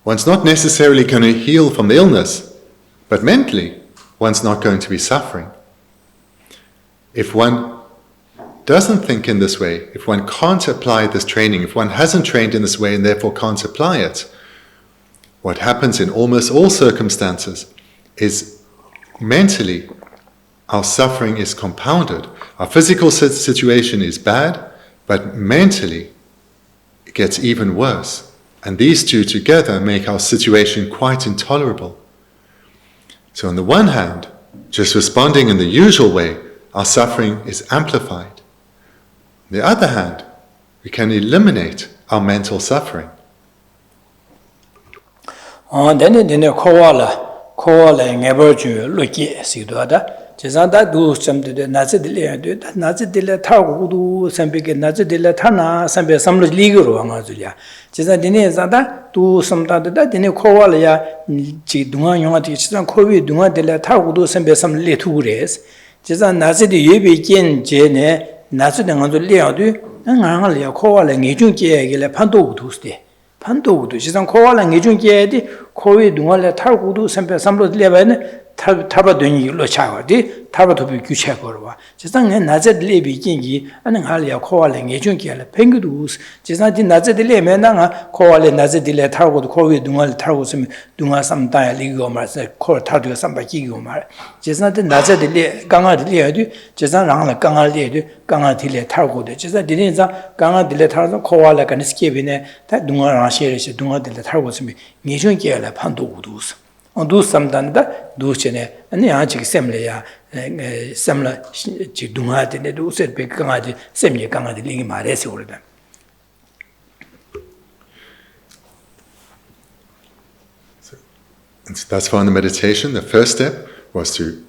one's not necessarily going to heal from the illness, but mentally, one's not going to be suffering. If one doesn't think in this way, if one can't apply this training, if one hasn't trained in this way and therefore can't apply it, what happens in almost all circumstances is mentally our suffering is compounded. Our physical situation is bad, but mentally it gets even worse. And these two together make our situation quite intolerable. So on the one hand, just responding in the usual way, our suffering is amplified. On the other hand, we can eliminate our mental suffering.
Then koala never do look yes, you do that. Jazanda do some to the Nazidilla, Nazidilla Tagu, some big Nazidilla Tana, some legal on Azulia. Jazadine Zada, do some that in a koala, Dunga, Tisan Kovi, Dunga de la Tagu, some little race. Jazan Nazidi, you begin Jene, Nazidan on the Leadu, and Anglia koala and Ejunki, Panto to stay. Panto to Jazan koala and Ejunki, Kovi, Dunga, Tagu, some level. Taba doing you lochawa, Taba to be Kuchakorva. Just Nazet Lebi Kingi, and Halia calling a junkie, Pengudus, just not in Nazet Lemenanga, calling Nazet de Targo, Kovi, Dungal Targos, Dunga some time Ligomar, call Targo some Bakigomar. Just not in Nazet Ganga de Leadu, just not Ganga Ledu, Ganga Tile Targo, just a Dinza, Ganga de Targo, Koala can escape in that Dunga Sherish, Dunga de Targos, Nijunkia, Pandudus. On do some done that, do chene, and the Anchik Semlia, Semla Dungat, and do said big Gangadi, Semia Gangadi Lima Resorda.
And thus far in the meditation, the first step was to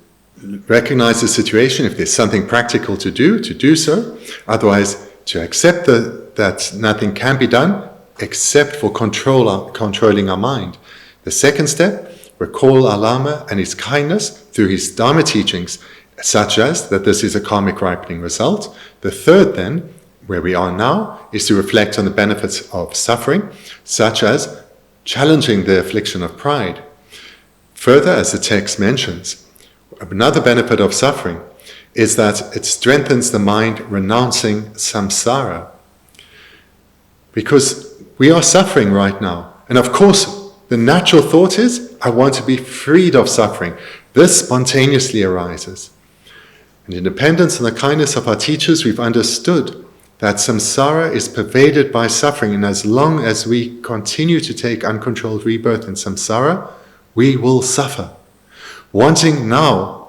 recognize the situation. If there's something practical to do so. Otherwise, to accept that nothing can be done except for controlling our mind. The second step, recall our Lama and his kindness through his Dharma teachings, such as that this is a karmic ripening result. The third then, where we are now, is to reflect on the benefits of suffering, such as challenging the affliction of pride. Further, as the text mentions, another benefit of suffering is that it strengthens the mind renouncing samsara. Because we are suffering right now, and of course, the natural thought is, I want to be freed of suffering. This spontaneously arises. And in dependence on the kindness of our teachers, we've understood that samsara is pervaded by suffering, and as long as we continue to take uncontrolled rebirth in samsara, we will suffer. Wanting now,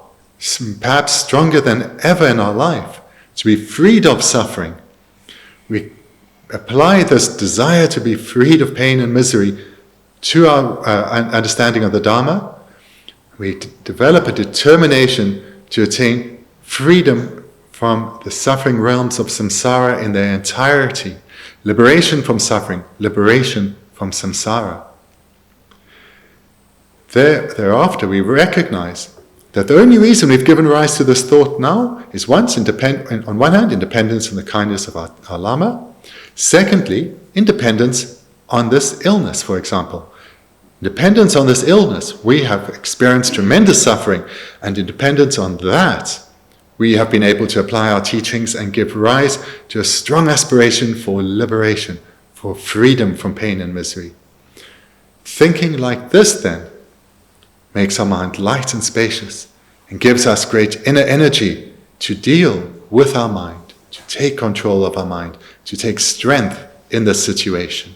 perhaps stronger than ever in our life, to be freed of suffering, we apply this desire to be freed of pain and misery to our understanding of the Dharma. We develop a determination to attain freedom from the suffering realms of samsara in their entirety. Liberation from suffering, liberation from samsara. Thereafter, we recognize that the only reason we've given rise to this thought now is on one hand, independence on the kindness of our Lama. Secondly, independence on this illness, for example. Dependence on this illness, we have experienced tremendous suffering, and in dependence on that, we have been able to apply our teachings and give rise to a strong aspiration for liberation, for freedom from pain and misery. Thinking like this, then, makes our mind light and spacious and gives us great inner energy to deal with our mind, to take control of our mind, to take strength in this situation.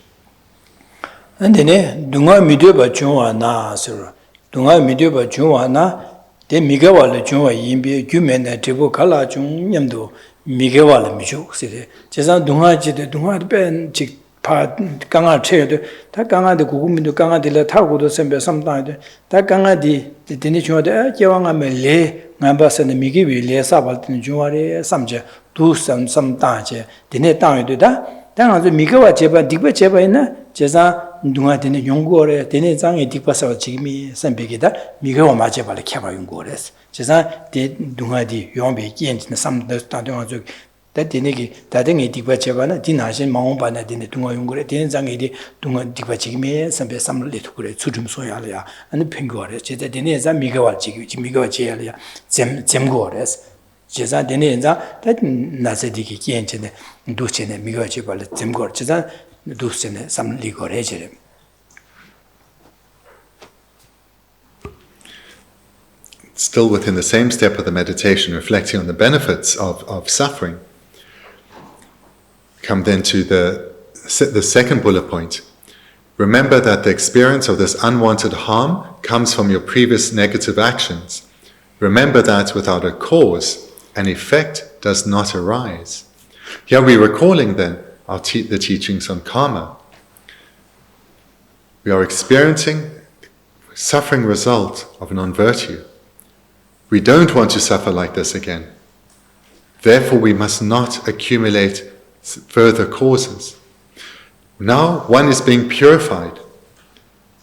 And then, dunga midyoba chungwa na sura. Dunga midyoba chungwa na, de migawala chungwa yimbi, gyumena tibu kala chung nyamdo migawala michu sire. Chesan dunga chide, dunga ben chik pa kanga chayado, ta kanga de gugumido kanga de la tagudo sembe samtayado, ta kanga di dini chungwa de, kiawa nga me le, ngamba sana migiwi le sabal dini chungwa re samche, du samtayche, dini tangyo da, 당아도 미가와 제바 딕바 제바이나 제사 dunga dine 용고래 dine 장에 딕바서 지금이 선배기다 미가와 마제발에 켜봐 용고래스 제사 데 dunga디 용비 끼엔진 삼도 다동아주 다디네기 다등에 딕바 제바나 디나신 마음바나 dine dun가 용고래 dine 장에 dun가 딕바 지금이 선배 삼을리 그래 수좀 소야려야 아니 팽거래 제자 dine 자 미가와 지금 미가와 제야려 잼고래스 제사 되네 인자 다 나세디기 끼엔체네 두체네 미가지 발레 잼거 제사 두체네 삼리거래 제레
Still within the same step of the meditation, reflecting on the benefits of suffering, come then to the second bullet point. Remember that the experience of this unwanted harm comes from your previous negative actions. Remember that without a cause, an effect does not arise. Here we're recalling then the teachings on karma. We are experiencing suffering result of non-virtue. We don't want to suffer like this again. Therefore we must not accumulate further causes. Now one is being purified.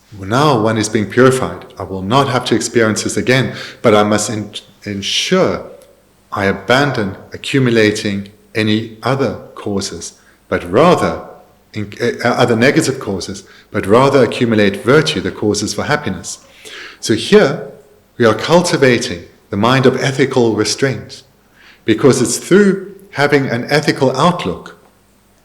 I will not have to experience this again, but I must ensure I abandon accumulating any other causes, but rather, other negative causes, but rather accumulate virtue, the causes for happiness. So here, we are cultivating the mind of ethical restraint, because it's through having an ethical outlook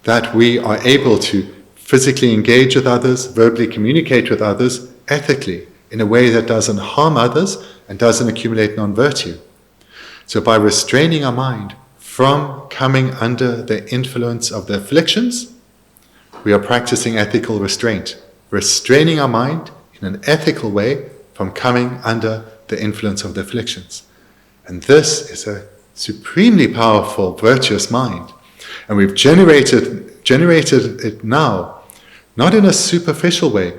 that we are able to physically engage with others, verbally communicate with others, ethically, in a way that doesn't harm others and doesn't accumulate non-virtue. So by restraining our mind from coming under the influence of the afflictions, we are practicing ethical restraint, restraining our mind in an ethical way from coming under the influence of the afflictions. And this is a supremely powerful, virtuous mind. And we've generated it now, not in a superficial way,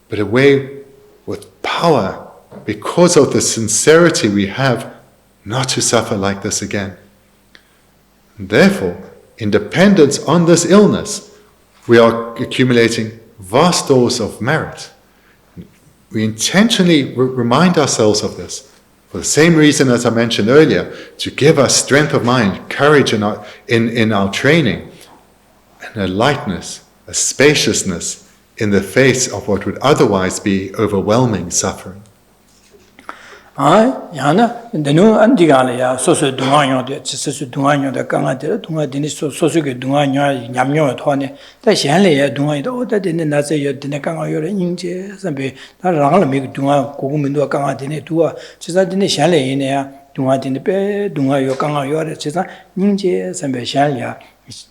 but a way with power, because of the sincerity we have not to suffer like this again. And therefore, in dependence on this illness, we are accumulating vast stores of merit. We intentionally remind ourselves of this, for the same reason as I mentioned earlier, to give us strength of mind, courage in our training, and a lightness, a spaciousness in the face of what would otherwise be overwhelming suffering.
Yana, the new Antigala, Soso Duano, Soso Duano, the Kanga, Dunga Dinis, Soso Duano, Yamyo, Tony, the Shanley, Duano, that in the Nazi, Dinakanga, your Inge, Zambi, that Rangla make Dunga, Kugumindo, Kanga, Dinetua, Chesa Dinis Shanley in there, Dunga Dinape, Dunga, Yokanga, your Chesa, Ninja, Zambi Shanlia.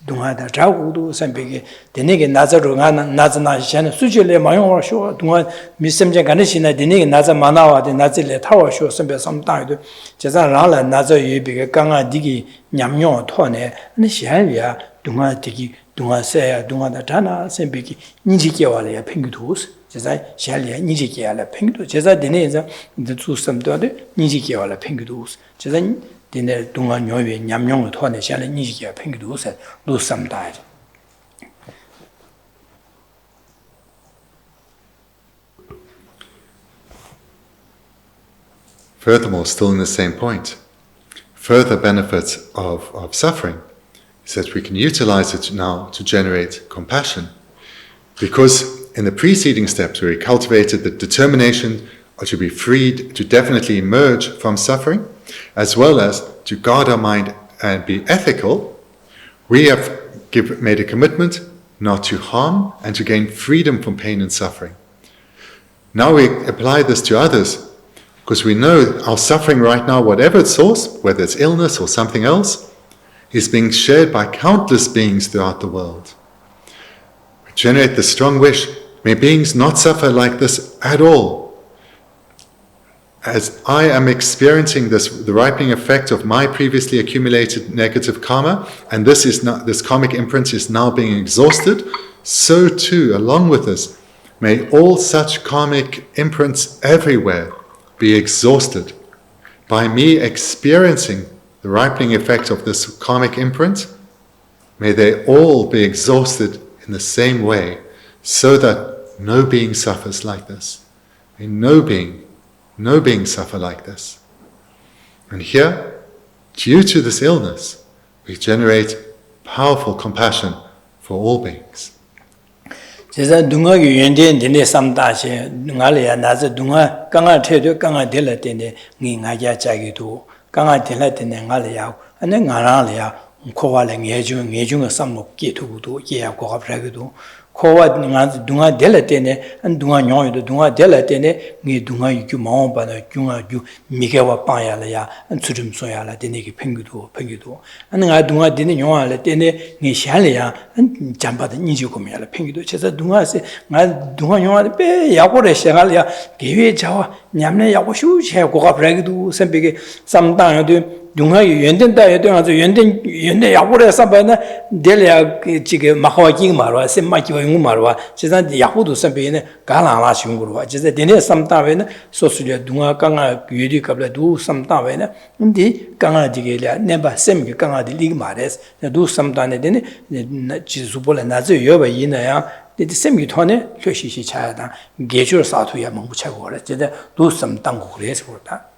Dunga da Jagudu, Sambigi, the Nigga Nazarugana, Nazana Shan, Sujile, Mayon show, Dunga, Missemja Ganishina, the Nigga Naza Manawa, the Nazile Tower show, some time, Jazan Rala, Naza Yubi, Ganga Digi, Nyamyon, Tone, and Shalia, Dunga Tiki, Dunga Saya, Dunga da Tana, Sambiki, Nijikiwala, Pingutus, Jazai, Shalia, Nijikiala, Pingutus, Jaza Deneza, the two some daughter, Nijikiwala, Pingutus, Jazan. Dinner Dunga Novi, Nyamyon, Tone, Shala Nijikia, Pink lose some died.
Furthermore, still in the same point, further benefits of suffering is that we can utilize it now to generate compassion. Because in the preceding steps where we cultivated the determination to be freed, to definitely emerge from suffering, as well as to guard our mind and be ethical, we have made a commitment not to harm and to gain freedom from pain and suffering. Now we apply this to others because we know our suffering right now, whatever its source, whether it's illness or something else, is being shared by countless beings throughout the world. We generate the strong wish, may beings not suffer like this at all. As I am experiencing the ripening effect of my previously accumulated negative karma, and this karmic imprint is now being exhausted, so too, along with this, may all such karmic imprints everywhere be exhausted. By me experiencing the ripening effect of this karmic imprint, may they all be exhausted in the same way, so that no being suffers like this. May no being suffer like this. And here, due to this illness, we generate powerful compassion for all beings.
제가 dunga 연된 데네 삼다시 dun가리야 나서 dun가 강아 태도 강아 될라 때네 니 나자 자기도 강아 될라 때네 나리야 아니 나라리야 코와래 뇌중 삼목기 두고도 예하고 갑자기도 코와 dunga 될라 때네 안 dunga 녀도 dunga 될라 때네 니 dunga 유규 마음바나 중아 유 미개와 빠야라야 안 주름 소야라 때네기 팽기도 아니 나 dunga 되네 녀알 때네 니 샬이야 안 잠바다 니지고미야라 팽기도 제가 dunga세 나 dunga 녀알 빼 야고래 샤갈이야 개회 자와 냠네 야고 슈셰고 갑자기도 선비게 삼당여도 dunga 연된다 해도 아주 연대 야고래 삼바나 될야 지게 마화기 말와 셈마기 용 말와 제가 야고도 선비네 갈라라 슝고로 제가 되네 삼다베네 소수려 dunga 강아 유리 갑라도 삼다베네 근데 강아 지게ля 네바 셈기 강아디 리 말레스 도 삼다네 되네 지수볼에 나저 여바 이나야 데디 셈기 토네 혀시시 차야다 게줄 사투야 멍부차고 그래 제가 도 삼당고 그래서 그렇다.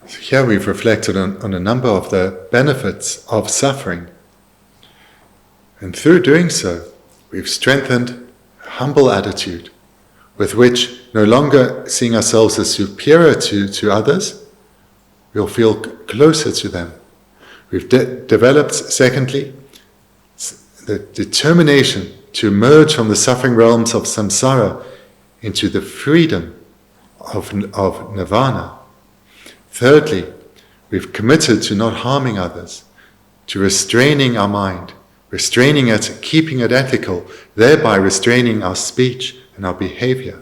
So here we've reflected on a number of the benefits of suffering. And through doing so, we've strengthened a humble attitude with which, no longer seeing ourselves as superior to others, we'll feel closer to them. We've developed, secondly, the determination to emerge from the suffering realms of samsara into the freedom of nirvana. Thirdly, we've committed to not harming others, to restraining our mind, restraining it, keeping it ethical, thereby restraining our speech and our behavior.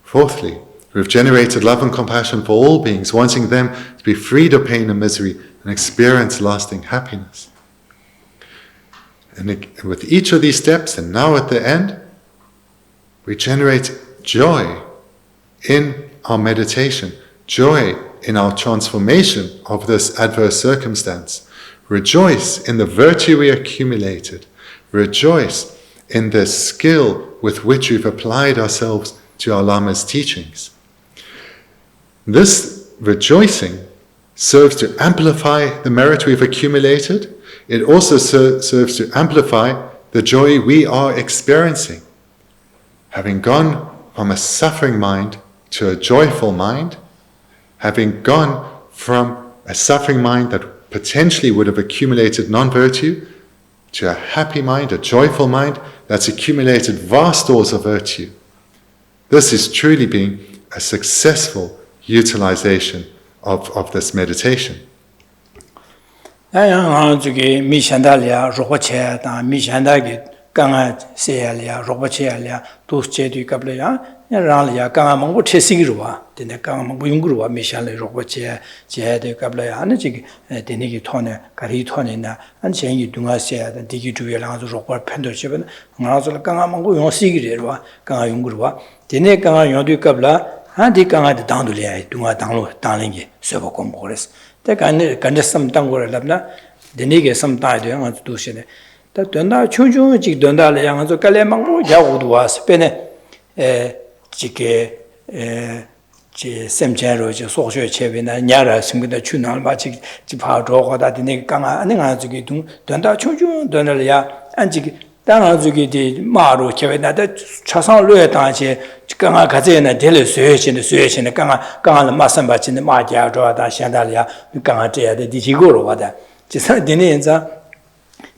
Fourthly, we've generated love and compassion for all beings, wanting them to be freed of pain and misery and experience lasting happiness. And with each of these steps, and now at the end, we generate joy in our meditation, joy in our transformation of this adverse circumstance. Rejoice in the virtue we accumulated. Rejoice in the skill with which we've applied ourselves to our Lama's teachings. This rejoicing serves to amplify the merit we've accumulated. It also serves to amplify the joy we are experiencing. Having gone from a suffering mind to a joyful mind, having gone from a suffering mind that potentially would have accumulated non-virtue to a happy mind, a joyful mind that's accumulated vast stores of virtue. This is truly being a successful utilization of this meditation.
강아 세야리아 로바체야리아 도스체디 갑래야 라리아 강아 망고 체시기로와 데네 강아 망고 용구로와 미샬레 로바체 제데 갑래야 하는지 데네기 토네 가리 토네나 안체이 둥아세야 디기 주여랑아서 로바 팬더십은 나서 강아 망고 용시기로와 강아 용구로와 데네 강아 용도 갑라 한디 강아데 당돌이야 둥아 당로 당랭게 서버고 모레스 데간네 간데섬 당고라랍나 데네게 섬다데 양아도 도시네 된다 충충직 된다를 향해서 깔래망고 야고도 와서 빼네 지게 semchero socio chevina nyara simgda chunal ba chi pha ro da de kanga nga zugi dung danda chungchu danda ya anji danga zugi de maru chevina da chasang lue da che kanga gaze na dele suye chen kanga la masan ba chin ma ja ro da xian da ya kanga zhe de di ji go ro da ji sa de ne za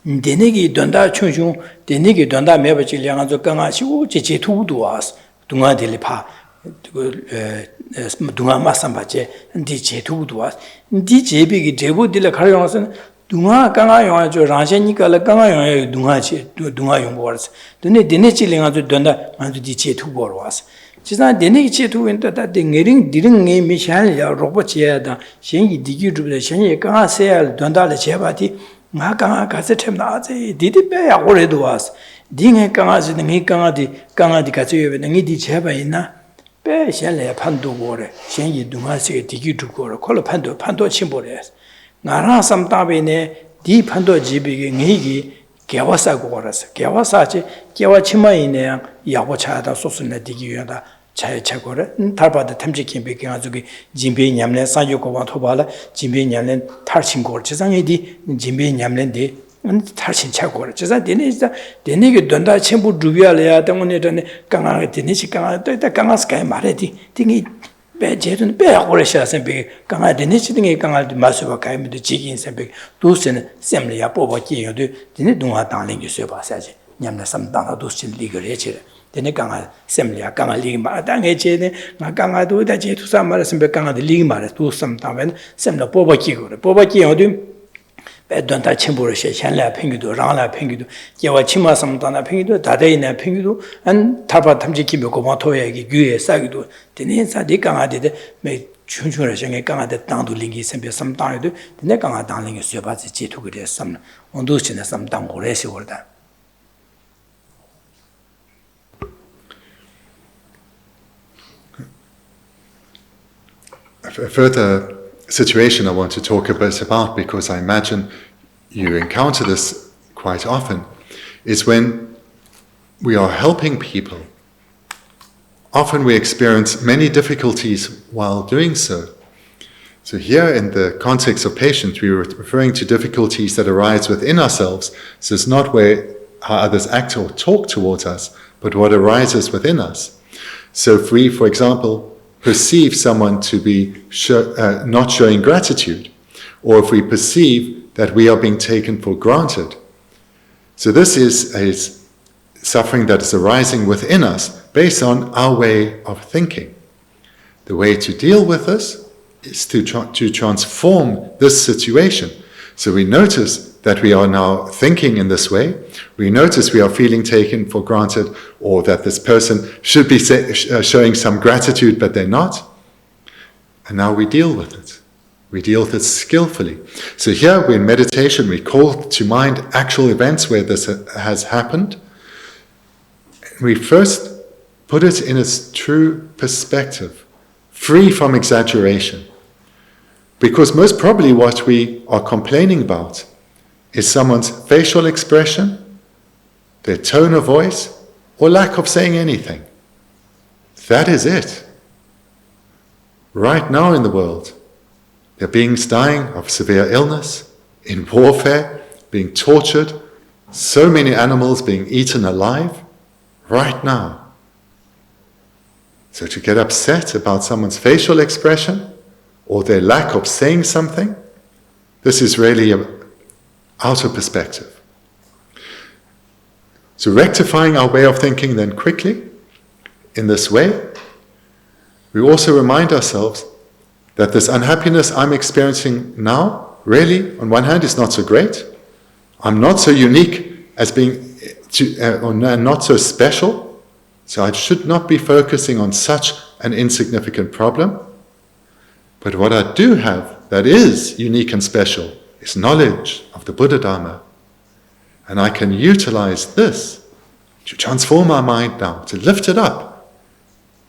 dene gi danda chungchu dene gi danda me ba chi liang zo kanga shi wu ji tu du as dunga de le pa dunga masambache ndi chetuduwa ndi chebigi debu dile khayongsan dunga kanga yong jo rangsheni kala kanga yong dunga yong boras dene chilinga jo donda mandu di chetu borwas chisa dene chetu wenta da de ngering diring nge mi shan ya robo che da shengi digi rubda shengi kanga sel donda le chebati nga kanga kase temna aze didi be ya gore duwas dinge kanga ji ngi kanga di kase yebe ngi di cheba ina 배 셀레 판도 고래 현이 동아시에 디기 두고라 콜로 판도 침보래 나라 삼다베네 디 판도 지비게 니기 개와사고 거라서 개와사지 개와 치마이네 야고차다 소스네 디기여다 차야차고래 달바다 탐지킨 베게 가지고 진비 냠네 사요고와 토발라 진비 냠네 탈친고 지상에디 진비 냠네디 탈신 차고래 지사 데네게 돈다 첨부 주비알이야 때문에 전에 강하게 데네시 강하 또 강하스카이 말해디 딩이 배제는 배고래셔서 배 강하 데네시 딩이 강할 마스가 가이면 지긴 셈배 도스는 셈리야 뽑아기여도 데네 동화 당ling 주셔 봐야지 냠나 삼당도 도스진 리그레지 데네 강하 셈리야 강하 리기 마당에 제네 나 강하도 다 제투사 말했으면 배 강하도 리기 말해 도삼당면 셈나 뽑아기여도 donta chimbo she shanla pengdu rangla pengdu yewa chima samdana pengdu dadeina pengdu an tarpa tamji kimbe ko ma toya gi gyue sagidu dene sa de kanga de me chunchura shenge kanga de tangdu lingi sembe samdang de dene kanga dang lingi syoba ji ji tu gre sam ondu chine samdang gore se gorda
A further situation I want to talk a bit about, because I imagine you encounter this quite often, is when we are helping people. Often we experience many difficulties while doing so. So here in the context of patience, we were referring to difficulties that arise within ourselves. So it's not how others act or talk towards us, but what arises within us. So if we, for example, perceive someone to be not showing gratitude, or if we perceive that we are being taken for granted. So this is a suffering that is arising within us based on our way of thinking. The way to deal with this is to transform this situation. So we notice that we are now thinking in this way. We notice we are feeling taken for granted, or that this person should be showing some gratitude, but they're not. And now we deal with it. We deal with it skillfully. So here in meditation, we call to mind actual events where this has happened. We first put it in its true perspective, free from exaggeration. Because most probably what we are complaining about is someone's facial expression, their tone of voice, or lack of saying anything. That is it. Right now in the world, there are beings dying of severe illness, in warfare, being tortured, so many animals being eaten alive, right now. So to get upset about someone's facial expression, or their lack of saying something, this is really out of perspective. So rectifying our way of thinking then quickly, in this way, we also remind ourselves that this unhappiness I'm experiencing now, really, on one hand, is not so great. I'm not so unique as being, or not so special, so I should not be focusing on such an insignificant problem. But what I do have that is unique and special is knowledge of the Buddha Dharma. And I can utilize this to transform my mind now, to lift it up,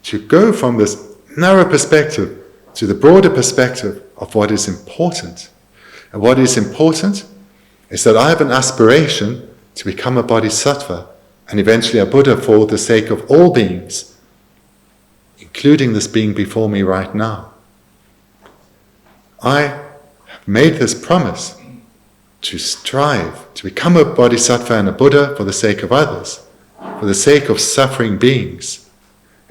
to go from this narrow perspective to the broader perspective of what is important. And what is important is that I have an aspiration to become a bodhisattva and eventually a Buddha for the sake of all beings, including this being before me right now. I have made this promise to strive to become a bodhisattva and a Buddha for the sake of others, for the sake of suffering beings.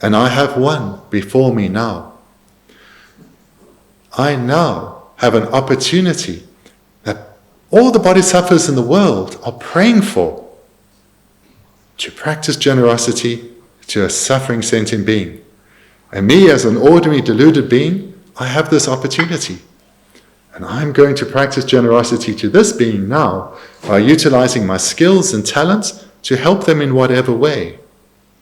And I have one before me now. I now have an opportunity that all the bodhisattvas in the world are praying for, to practice generosity to a suffering sentient being. And me, as an ordinary deluded being, I have this opportunity. And I'm going to practice generosity to this being now by utilizing my skills and talents to help them in whatever way.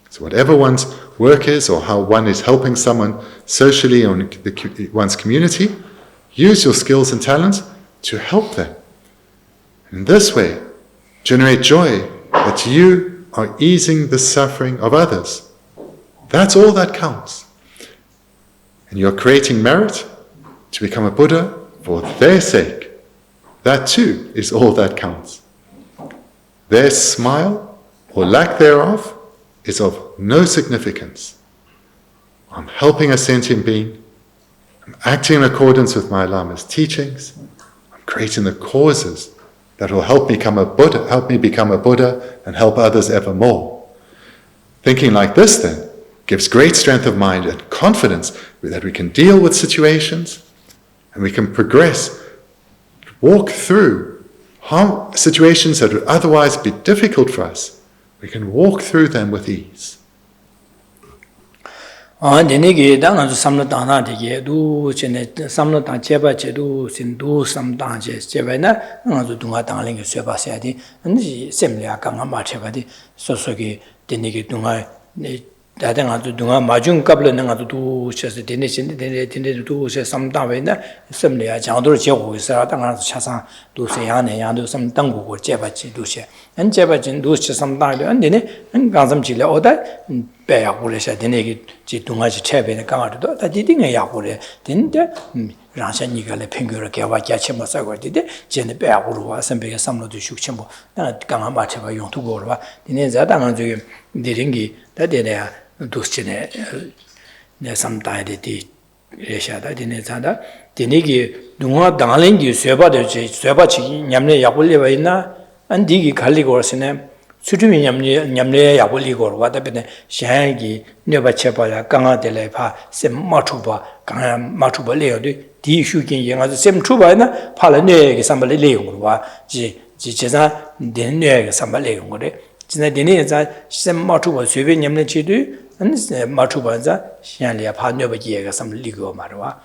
So whatever one's work is, or how one is helping someone socially or in one's community, use your skills and talents to help them. In this way, generate joy that you are easing the suffering of others. That's all that counts. And you're creating merit to become a Buddha for their sake. That too is all that counts. Their smile or lack thereof is of no significance. I'm helping a sentient being. I'm acting in accordance with my Lama's teachings. I'm creating the causes that will help me become a Buddha and help others ever more. Thinking like this then gives great strength of mind and confidence that we can deal with situations and we can progress, walk through situations that would otherwise be difficult for us. We can walk through them with ease.
Denigi dang samla dana de du chene samla dang cheba che du sin du sam dang che cheba na ngazu dunga dangling se ba se di ni semlia ka ma cheba di so so gi denigi dunga ne da ngazu dunga majung kablo na ngazu du che se dene sin dene du se sam dang we na semlia jang do che hu sa dang ngazu cha sang du se ya ne ya du sam dang gu cheba chi du she an cheba jin du che sam dang de an dene an ga sam chi le oda 배야 고래서 되네기 지 동아지 채배는 강화도 다 디딩에 야고래 된데 랑샤니가래 팽교를 개와 같이 맞사고 되데 쟤네 배야 고르와 선배가 삼로도 숙침보 나 강화 맞춰봐 용투고 봐 디네 자당은 저기 디링기 다데야 도스치네 내 삼다이디 레샤다 디네 자다 디네기 동아 당랭기 쇠바되지 쇠바치 냠내 야골레바 있나 안디기 갈리고 왔으네 수주미 냠내 야골리고 와다베네 샹기 네바체바야 강아델레 파 셈마투바 강아 마투바 레어디 디슈긴 영아서 셈투바나 팔레네게 삼발레 레용으로와 제자 데네게 삼발레 용거래 진짜 데네자 셈마투바 쇠베 냠내 치도 안 마투바자 샹리아 파네바기가 삼리고 말와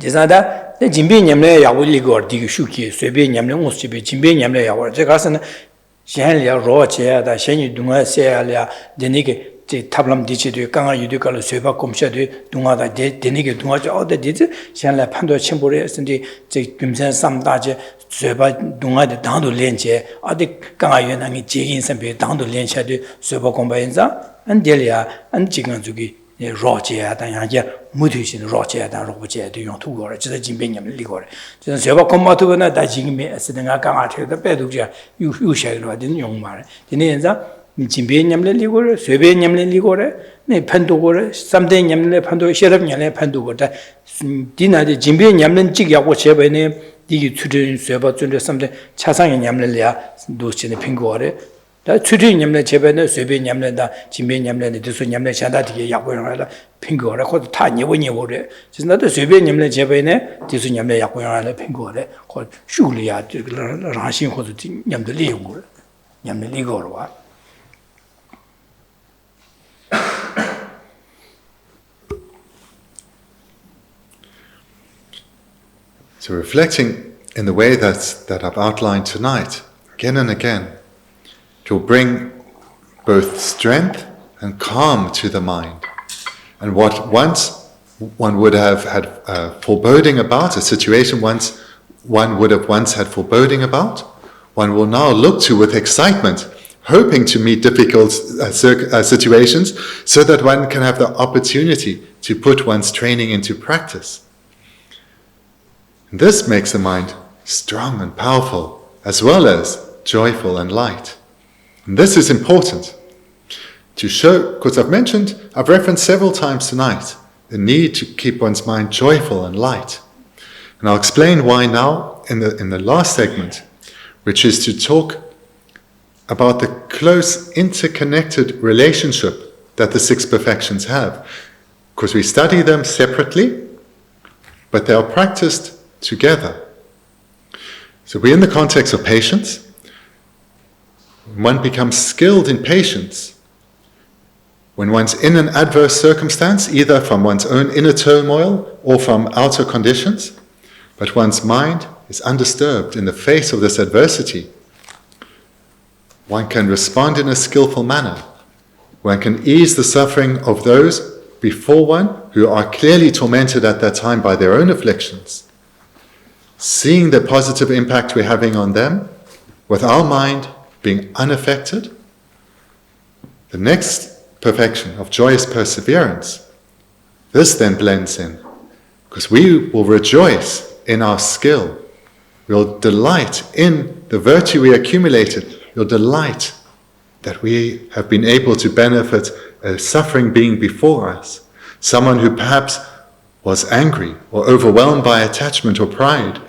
제자다 진비 냠내 야골리고 디기 슈키 쇠베 냠내 오스베 진비 냠내 야골 제가서는 샹리아 로체야다 샹이 동아 세야랴 데니게 제 탑람 디치도 강아 유디칼로 쇠바 꼼샤도 동아다 데니게 동아죠 어디 디지 샹라 판도 침보레 선디 제 김산 삼다제 쇠바 동아데 당도 렌제 어디 강아 유난이 제인 선배 당도 렌샤도 쇠바 꼼바인자 안델리아 안지간 주기 로체야다 야게 무드신 로체야다 로부제도 용투거래 진짜 진변념 리거래 진짜 쇠바 꼼바도나 다 지금에 쓰는가 강아체도 빼두자 유샤로 하든 용말 디네자 진변념을 리거래 쇠변념을 리거래 네 판도거래 삼대념을 판도 시럽념을 판도거다 디나데 진변념을 찍야고 제베네 디기 추진 쇠바 준데 삼대 차상의 념을야 도시네 핑거래 다 추진념을 제베네 쇠변념을다 진변념을 디수 념을 샤다디게 야고용하라 핑거래 곧 다 니보니보래 진짜도 쇠변념을 제베네 디수 념을 야고용하라 핑거래 곧 슈리아 라신 곧 념들 리용을 념을 리거와
So reflecting in the way that I've outlined tonight, again and again, it will bring both strength and calm to the mind. And what once one would have had foreboding about, a situation once one would have once had foreboding about, one will now look to with excitement, hoping to meet difficult situations so that one can have the opportunity to put one's training into practice. And this makes the mind strong and powerful, as well as joyful and light. And this is important. to show, because I've referenced several times tonight, the need to keep one's mind joyful and light. And I'll explain why now in the last segment, which is to talk about the close interconnected relationship that the 6 perfections have. Because we study them separately, but they are practiced together. So we're in the context of patience. When one becomes skilled in patience, when one's in an adverse circumstance, either from one's own inner turmoil or from outer conditions, but one's mind is undisturbed in the face of this adversity, one can respond in a skillful manner. One can ease the suffering of those before one who are clearly tormented at that time by their own afflictions. Seeing the positive impact we're having on them, with our mind being unaffected. The next perfection of joyous perseverance, this then blends in, because we will rejoice in our skill. We'll delight in the virtue we accumulated. We'll delight that we have been able to benefit a suffering being before us, someone who perhaps was angry or overwhelmed by attachment or pride,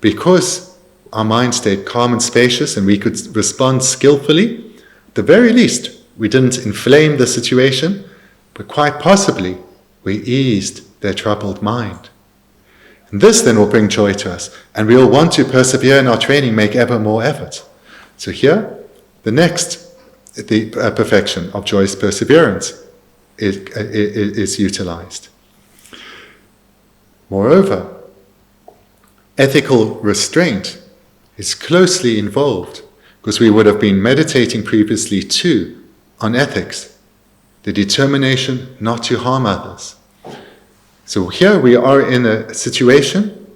because our mind stayed calm and spacious and we could respond skillfully. At the very least, we didn't inflame the situation, but quite possibly we eased their troubled mind. And this then will bring joy to us, and we will want to persevere in our training, make ever more effort. So here, the perfection of joyous perseverance is utilized. Moreover, ethical restraint is closely involved, because we would have been meditating previously too on ethics, the determination not to harm others. So here we are in a situation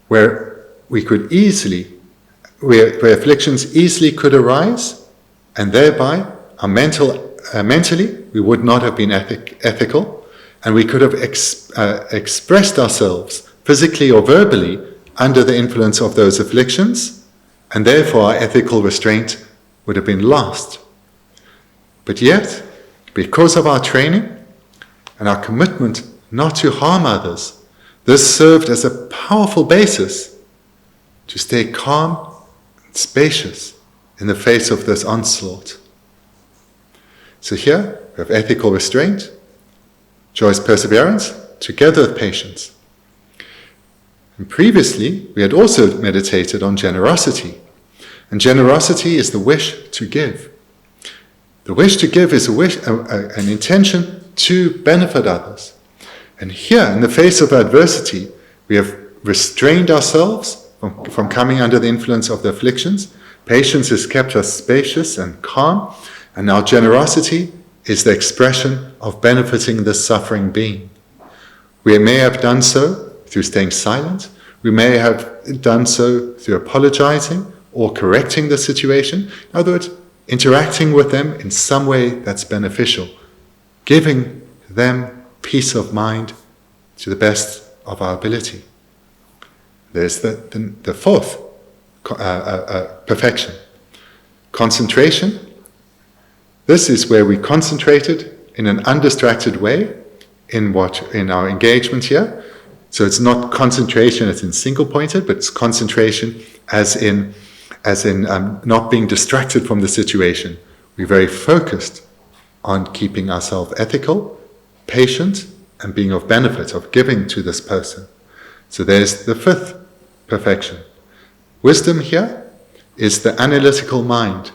where where afflictions easily could arise, and thereby mentally we would not have been ethical, and we could have expressed ourselves physically or verbally under the influence of those afflictions, and therefore our ethical restraint would have been lost. But yet, because of our training and our commitment not to harm others, this served as a powerful basis to stay calm and spacious in the face of this onslaught. So here we have ethical restraint, joyous perseverance, together with patience. And previously, we had also meditated on generosity. And generosity is the wish to give. The wish to give is an intention to benefit others. And here, in the face of adversity, we have restrained ourselves from coming under the influence of the afflictions. Patience has kept us spacious and calm. And our generosity is the expression of benefiting the suffering being. We may have done so through staying silent. We may have done so through apologizing or correcting the situation. In other words, interacting with them in some way that's beneficial, giving them peace of mind to the best of our ability. There's the fourth perfection, concentration. This is where we concentrated in an undistracted way in our engagement here. So it's not concentration as in single-pointed, but it's concentration as in not being distracted from the situation. We're very focused on keeping ourselves ethical, patient, and being of benefit, of giving to this person. So there's the fifth perfection. Wisdom here is the analytical mind,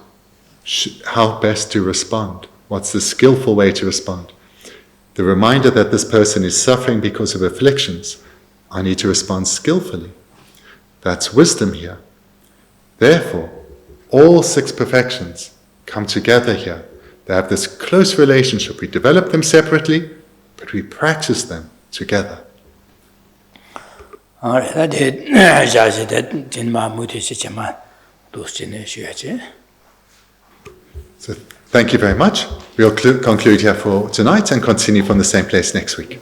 how best to respond, what's the skillful way to respond. The reminder that this person is suffering because of afflictions, I need to respond skillfully. That's wisdom here. Therefore, all 6 perfections come together here. They have this close relationship. We develop them separately, but we practice them together. So thank you very much. We'll conclude here for tonight and continue from the same place next week.